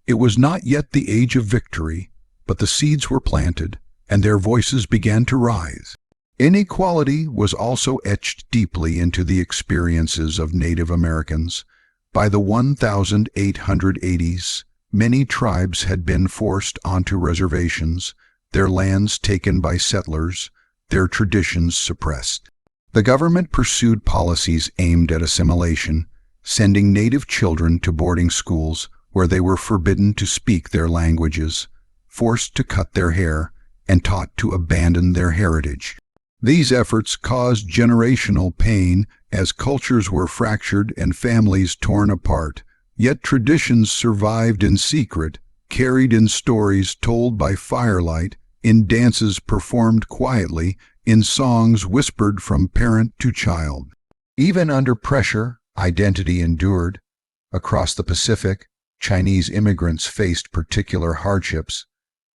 It was not yet the age of victory, but the seeds were planted, and their voices began to rise. Inequality was also etched deeply into the experiences of Native Americans. By the 1880s, many tribes had been forced onto reservations, their lands taken by settlers, their traditions suppressed. The government pursued policies aimed at assimilation, sending Native children to boarding schools where they were forbidden to speak their languages, forced to cut their hair, and taught to abandon their heritage. These efforts caused generational pain as cultures were fractured and families torn apart, yet traditions survived in secret, carried in stories told by firelight, in dances performed quietly, in songs whispered from parent to child. Even under pressure, identity endured. Across the Pacific, Chinese immigrants faced particular hardships.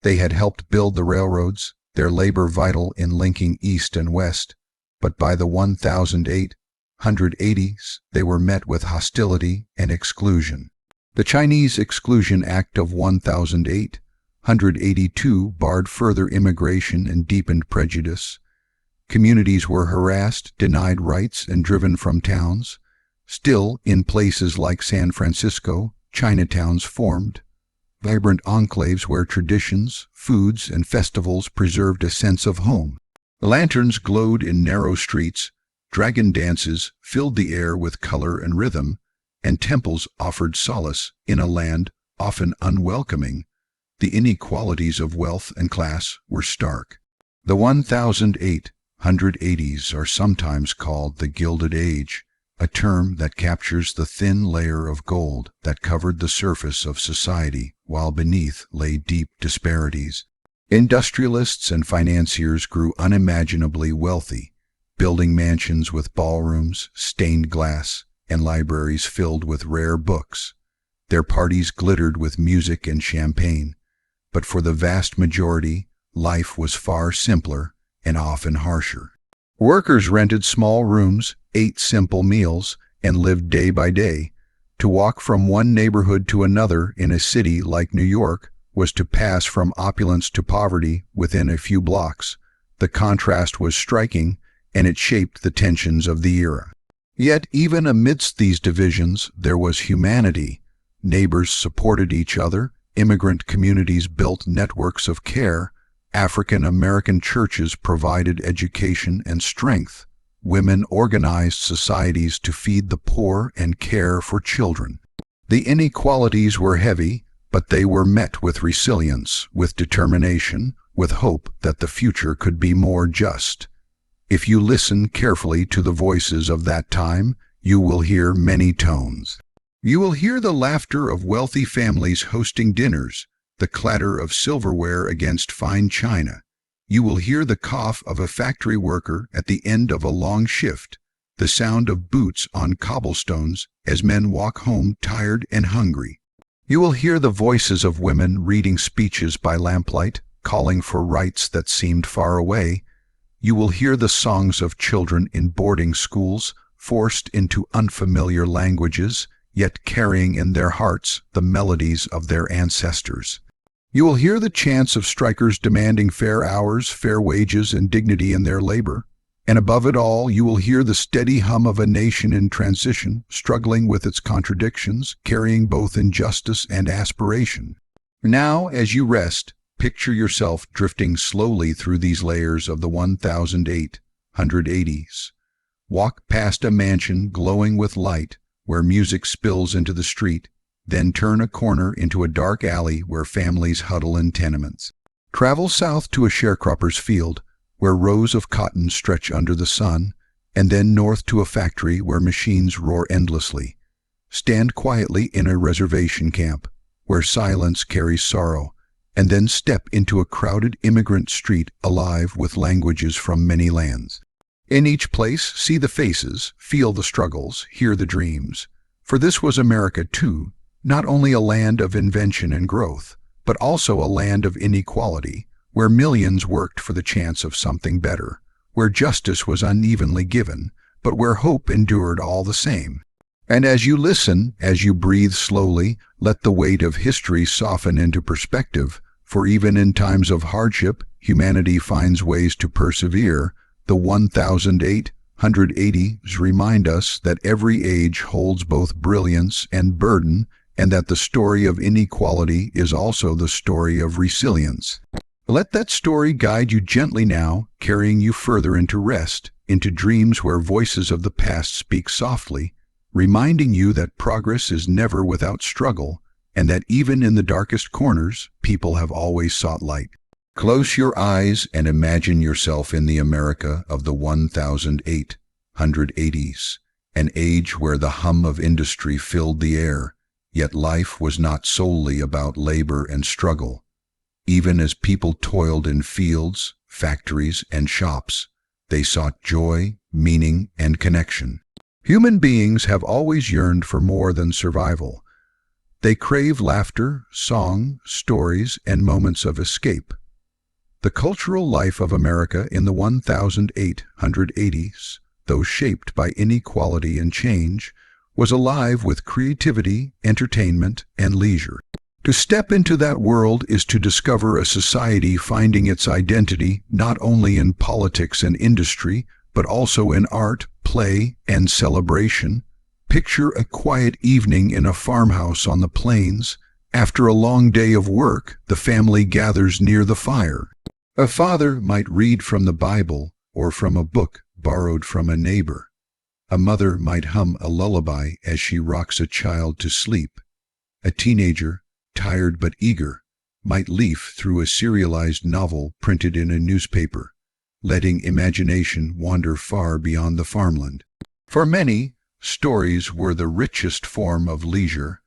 They had helped build the railroads, their labor vital in linking East and West, but by the 1880s, they were met with hostility and exclusion. The Chinese Exclusion Act of 1882 barred further immigration and deepened prejudice. Communities were harassed, denied rights, and driven from towns. Still, in places like San Francisco, Chinatowns formed, vibrant enclaves where traditions, foods, and festivals preserved a sense of home. Lanterns glowed in narrow streets, dragon dances filled the air with color and rhythm, and temples offered solace in a land often unwelcoming. The inequalities of wealth and class were stark. The 1880s are sometimes called the Gilded Age, a term that captures the thin layer of gold that covered the surface of society while beneath lay deep disparities. Industrialists and financiers grew unimaginably wealthy, building mansions with ballrooms, stained glass, and libraries filled with rare books. Their parties glittered with music and champagne, but for the vast majority, life was far simpler and often harsher. Workers rented small rooms, ate simple meals, and lived day by day. To walk from one neighborhood to another in a city like New York was to pass from opulence to poverty within a few blocks. The contrast was striking, and it shaped the tensions of the era. Yet even amidst these divisions, there was humanity. Neighbors supported each other, immigrant communities built networks of care, African American churches provided education and strength. Women organized societies to feed the poor and care for children. The inequalities were heavy, but they were met with resilience, with determination, with hope that the future could be more just. If you listen carefully to the voices of that time, you will hear many tones. You will hear the laughter of wealthy families hosting dinners, the clatter of silverware against fine china. You will hear the cough of a factory worker at the end of a long shift, the sound of boots on cobblestones as men walk home tired and hungry. You will hear the voices of women reading speeches by lamplight, calling for rights that seemed far away. You will hear the songs of children in boarding schools, forced into unfamiliar languages, yet carrying in their hearts the melodies of their ancestors. You will hear the chants of strikers demanding fair hours, fair wages, and dignity in their labor. And above it all, you will hear the steady hum of a nation in transition, struggling with its contradictions, carrying both injustice and aspiration. Now, as you rest, picture yourself drifting slowly through these layers of the 1880s. Walk past a mansion glowing with light where music spills into the street, then turn a corner into a dark alley where families huddle in tenements. Travel south to a sharecropper's field where rows of cotton stretch under the sun, and then north to a factory where machines roar endlessly. Stand quietly in a reservation camp where silence carries sorrow, and then step into a crowded immigrant street alive with languages from many lands. In each place, see the faces, feel the struggles, hear the dreams. For this was America too, not only a land of invention and growth, but also a land of inequality, where millions worked for the chance of something better, where justice was unevenly given, but where hope endured all the same. And as you listen, as you breathe slowly, let the weight of history soften into perspective, for even in times of hardship, humanity finds ways to persevere. The 1880s remind us that every age holds both brilliance and burden, and that the story of inequality is also the story of resilience. Let that story guide you gently now, carrying you further into rest, into dreams where voices of the past speak softly, reminding you that progress is never without struggle, and that even in the darkest corners, people have always sought light. Close your eyes and imagine yourself in the America of the 1880s, an age where the hum of industry filled the air, yet life was not solely about labor and struggle. Even as people toiled in fields, factories, and shops, they sought joy, meaning, and connection. Human beings have always yearned for more than survival. They crave laughter, song, stories, and moments of escape. The cultural life of America in the 1880s, though shaped by inequality and change, was alive with creativity, entertainment, and leisure. To step into that world is to discover a society finding its identity not only in politics and industry, but also in art, play, and celebration. Picture a quiet evening in a farmhouse on the plains. After a long day of work, the family gathers near the fire. A father might read from the Bible or from a book borrowed from a neighbor. A mother might hum a lullaby as she rocks a child to sleep. A teenager, tired but eager, might leaf through a serialized novel printed in a newspaper, letting imagination wander far beyond the farmland. For many, stories were the richest form of leisure.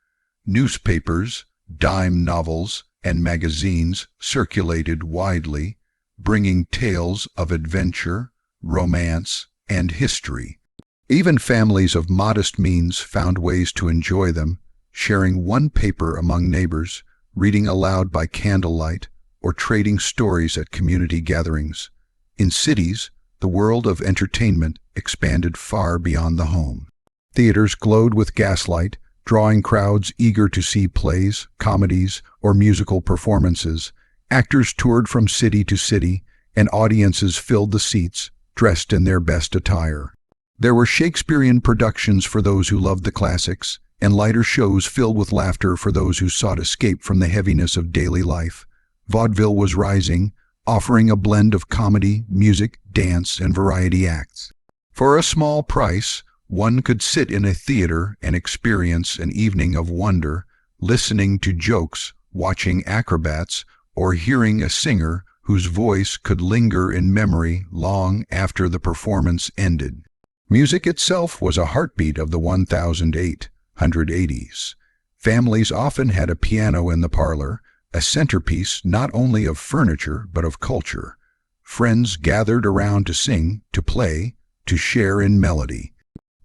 Newspapers, dime novels, and magazines circulated widely, bringing tales of adventure, romance, and history. Even families of modest means found ways to enjoy them, sharing one paper among neighbors, reading aloud by candlelight, or trading stories at community gatherings. In cities, the world of entertainment expanded far beyond the home. Theaters glowed with gaslight, drawing crowds eager to see plays, comedies, or musical performances. Actors toured from city to city, and audiences filled the seats, dressed in their best attire. There were Shakespearean productions for those who loved the classics, and lighter shows filled with laughter for those who sought escape from the heaviness of daily life. Vaudeville was rising, offering a blend of comedy, music, dance, and variety acts. For a small price, one could sit in a theater and experience an evening of wonder, listening to jokes, watching acrobats, or hearing a singer whose voice could linger in memory long after the performance ended. Music itself was a heartbeat of the 1880s. Families often had a piano in the parlor, a centerpiece not only of furniture but of culture. Friends gathered around to sing, to play, to share in melody.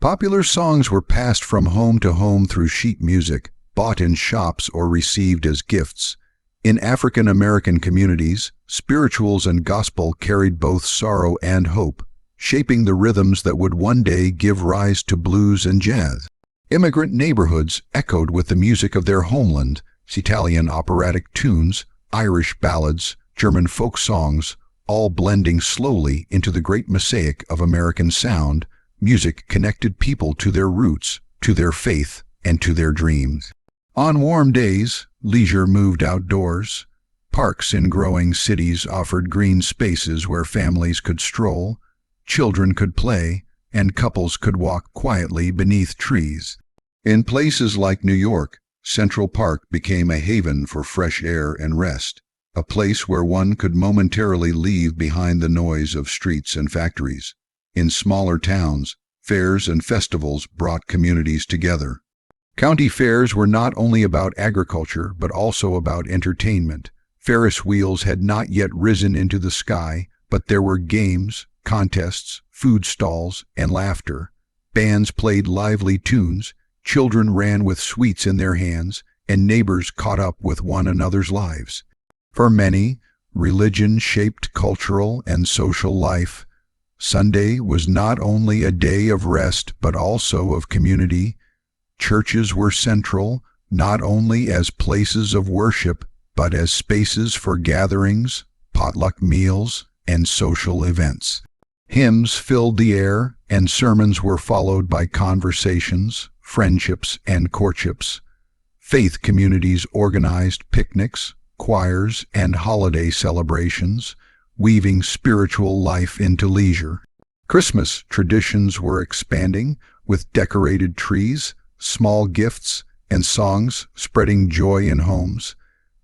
Popular songs were passed from home to home through sheet music, bought in shops or received as gifts. In African American communities, spirituals and gospel carried both sorrow and hope, shaping the rhythms that would one day give rise to blues and jazz. Immigrant neighborhoods echoed with the music of their homeland, Italian operatic tunes, Irish ballads, German folk songs, all blending slowly into the great mosaic of American sound. Music connected people to their roots, to their faith, and to their dreams. On warm days, leisure moved outdoors. Parks in growing cities offered green spaces where families could stroll, children could play, and couples could walk quietly beneath trees. In places like New York, Central Park became a haven for fresh air and rest, a place where one could momentarily leave behind the noise of streets and factories. In smaller towns, fairs and festivals brought communities together. County fairs were not only about agriculture but also about entertainment. Ferris wheels had not yet risen into the sky, but there were games, contests, food stalls, and laughter. Bands played lively tunes, children ran with sweets in their hands, and neighbors caught up with one another's lives. For many, religion shaped cultural and social life. Sunday was not only a day of rest but also of community. Churches were central, not only as places of worship, but as spaces for gatherings, potluck meals, and social events. Hymns filled the air, and sermons were followed by conversations, friendships, and courtships. Faith communities organized picnics, choirs, and holiday celebrations, weaving spiritual life into leisure. Christmas traditions were expanding, with decorated trees, small gifts, and songs spreading joy in homes.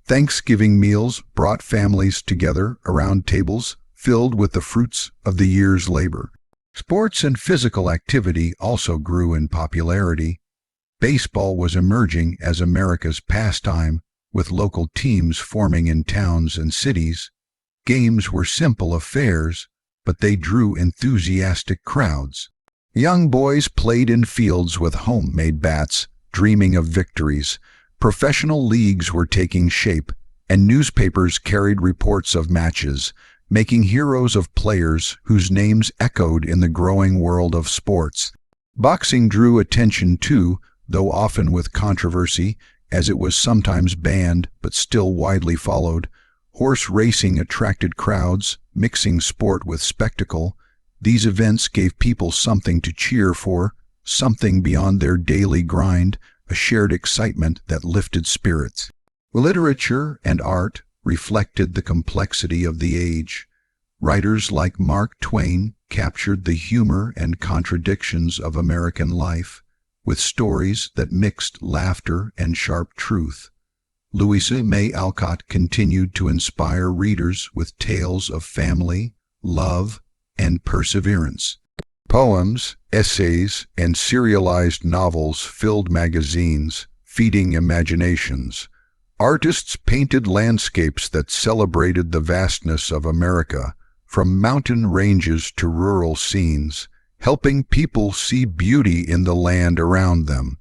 Thanksgiving meals brought families together around tables filled with the fruits of the year's labor. Sports and physical activity also grew in popularity. Baseball was emerging as America's pastime, with local teams forming in towns and cities. Games were simple affairs, but they drew enthusiastic crowds. Young boys played in fields with homemade bats, dreaming of victories. Professional leagues were taking shape, and newspapers carried reports of matches, making heroes of players whose names echoed in the growing world of sports. Boxing drew attention too, though often with controversy, as it was sometimes banned but still widely followed. Horse racing attracted crowds, mixing sport with spectacle. These events gave people something to cheer for, something beyond their daily grind, a shared excitement that lifted spirits. Literature and art reflected the complexity of the age. Writers like Mark Twain captured the humor and contradictions of American life, with stories that mixed laughter and sharp truth. Louisa May Alcott continued to inspire readers with tales of family, love, and perseverance. Poems, essays, and serialized novels filled magazines, feeding imaginations. Artists painted landscapes that celebrated the vastness of America, from mountain ranges to rural scenes, helping people see beauty in the land around them.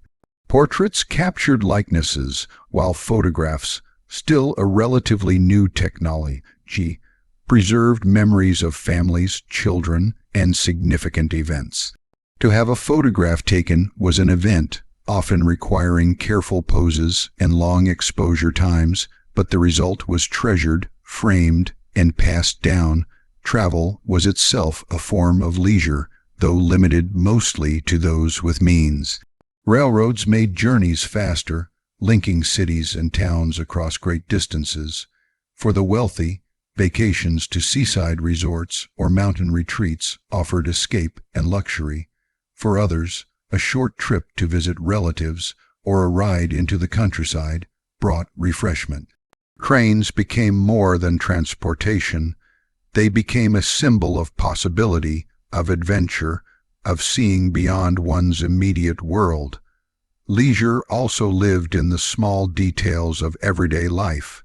Portraits captured likenesses, while photographs, still a relatively new technology, preserved memories of families, children, and significant events. To have a photograph taken was an event, often requiring careful poses and long exposure times, but the result was treasured, framed, and passed down. Travel was itself a form of leisure, though limited mostly to those with means. Railroads made journeys faster, linking cities and towns across great distances. For the wealthy, vacations to seaside resorts or mountain retreats offered escape and luxury. For others, a short trip to visit relatives or a ride into the countryside brought refreshment. Trains became more than transportation. They became a symbol of possibility, of adventure, of seeing beyond one's immediate world. Leisure also lived in the small details of everyday life.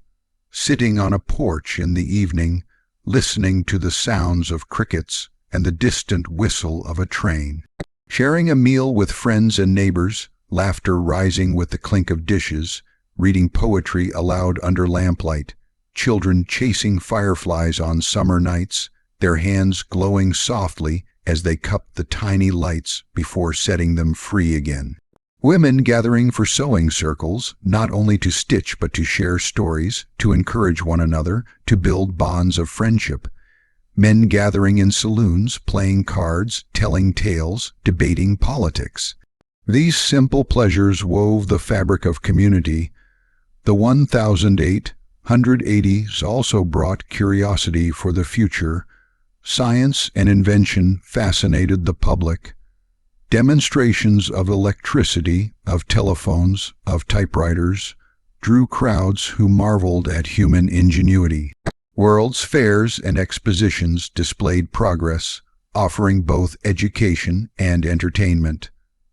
Sitting on a porch in the evening, listening to the sounds of crickets and the distant whistle of a train. Sharing a meal with friends and neighbors, laughter rising with the clink of dishes, reading poetry aloud under lamplight, children chasing fireflies on summer nights, their hands glowing softly as they cupped the tiny lights before setting them free again. Women gathering for sewing circles, not only to stitch but to share stories, to encourage one another, to build bonds of friendship. Men gathering in saloons, playing cards, telling tales, debating politics. These simple pleasures wove the fabric of community. The 1880s also brought curiosity for the future. Science and invention fascinated the public. Demonstrations of electricity, of telephones, of typewriters, drew crowds who marveled at human ingenuity. World's fairs and expositions displayed progress, offering both education and entertainment.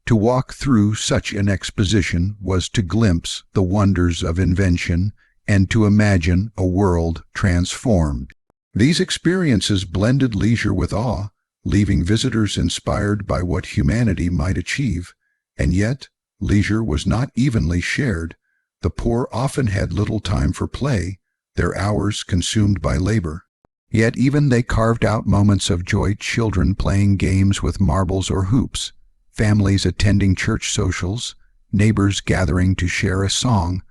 To walk through such an exposition was to glimpse the wonders of invention and to imagine a world transformed. These experiences blended leisure with awe, leaving visitors inspired by what humanity might achieve. And yet, leisure was not evenly shared. The poor often had little time for play, their hours consumed by labor. Yet even they carved out moments of joy, children playing games with marbles or hoops, families attending church socials, neighbors gathering to share a song.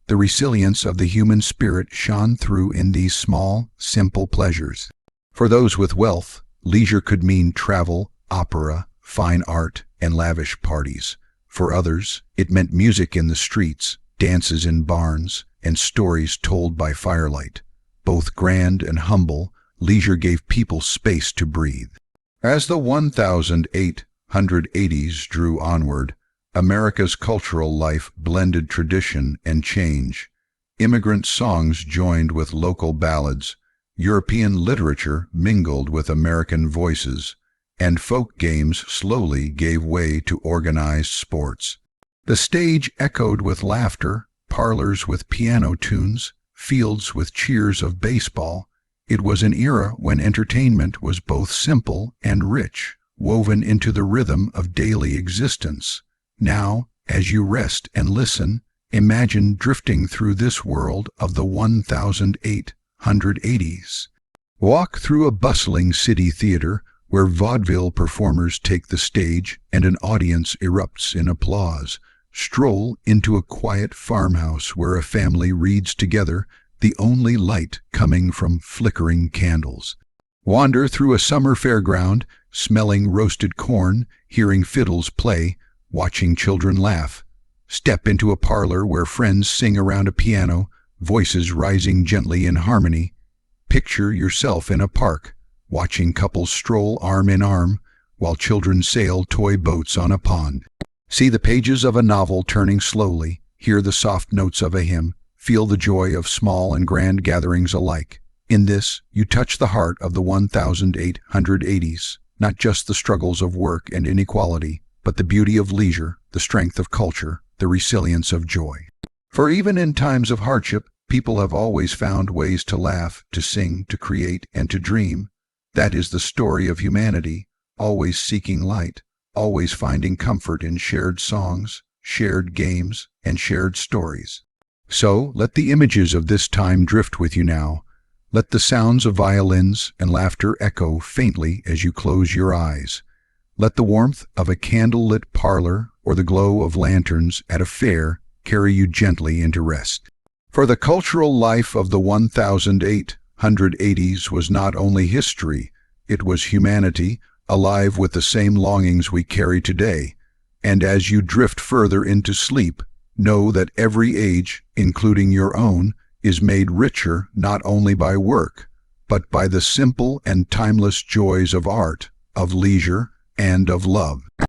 The resilience of the human spirit shone through in these small, simple pleasures. For those with wealth, leisure could mean travel, opera, fine art, and lavish parties. For others, it meant music in the streets, dances in barns, and stories told by firelight. Both grand and humble, leisure gave people space to breathe. As the 1880s drew onward, America's cultural life blended tradition and change. Immigrant songs joined with local ballads, European literature mingled with American voices, and folk games slowly gave way to organized sports. The stage echoed with laughter, parlors with piano tunes, fields with cheers of baseball. It was an era when entertainment was both simple and rich, woven into the rhythm of daily existence. Now, as you rest and listen, imagine drifting through this world of the 1880s. Walk through a bustling city theater where vaudeville performers take the stage and an audience erupts in applause. Stroll into a quiet farmhouse where a family reads together, the only light coming from flickering candles. Wander through a summer fairground, smelling roasted corn, hearing fiddles play, watching children laugh. Step into a parlor where friends sing around a piano, voices rising gently in harmony. Picture yourself in a park, watching couples stroll arm in arm, while children sail toy boats on a pond. See the pages of a novel turning slowly, hear the soft notes of a hymn, feel the joy of small and grand gatherings alike. In this, you touch the heart of the 1880s, not just the struggles of work and inequality, but the beauty of leisure, the strength of culture, the resilience of joy. For even in times of hardship, people have always found ways to laugh, to sing, to create, and to dream. That is the story of humanity, always seeking light, always finding comfort in shared songs, shared games, and shared stories. So let the images of this time drift with you now. Let the sounds of violins and laughter echo faintly as you close your eyes. Let the warmth of a candle-lit parlor or the glow of lanterns at a fair carry you gently into rest. For the cultural life of the 1880s was not only history, it was humanity, alive with the same longings we carry today. And as you drift further into sleep, know that every age, including your own, is made richer not only by work, but by the simple and timeless joys of art, of leisure, and of love.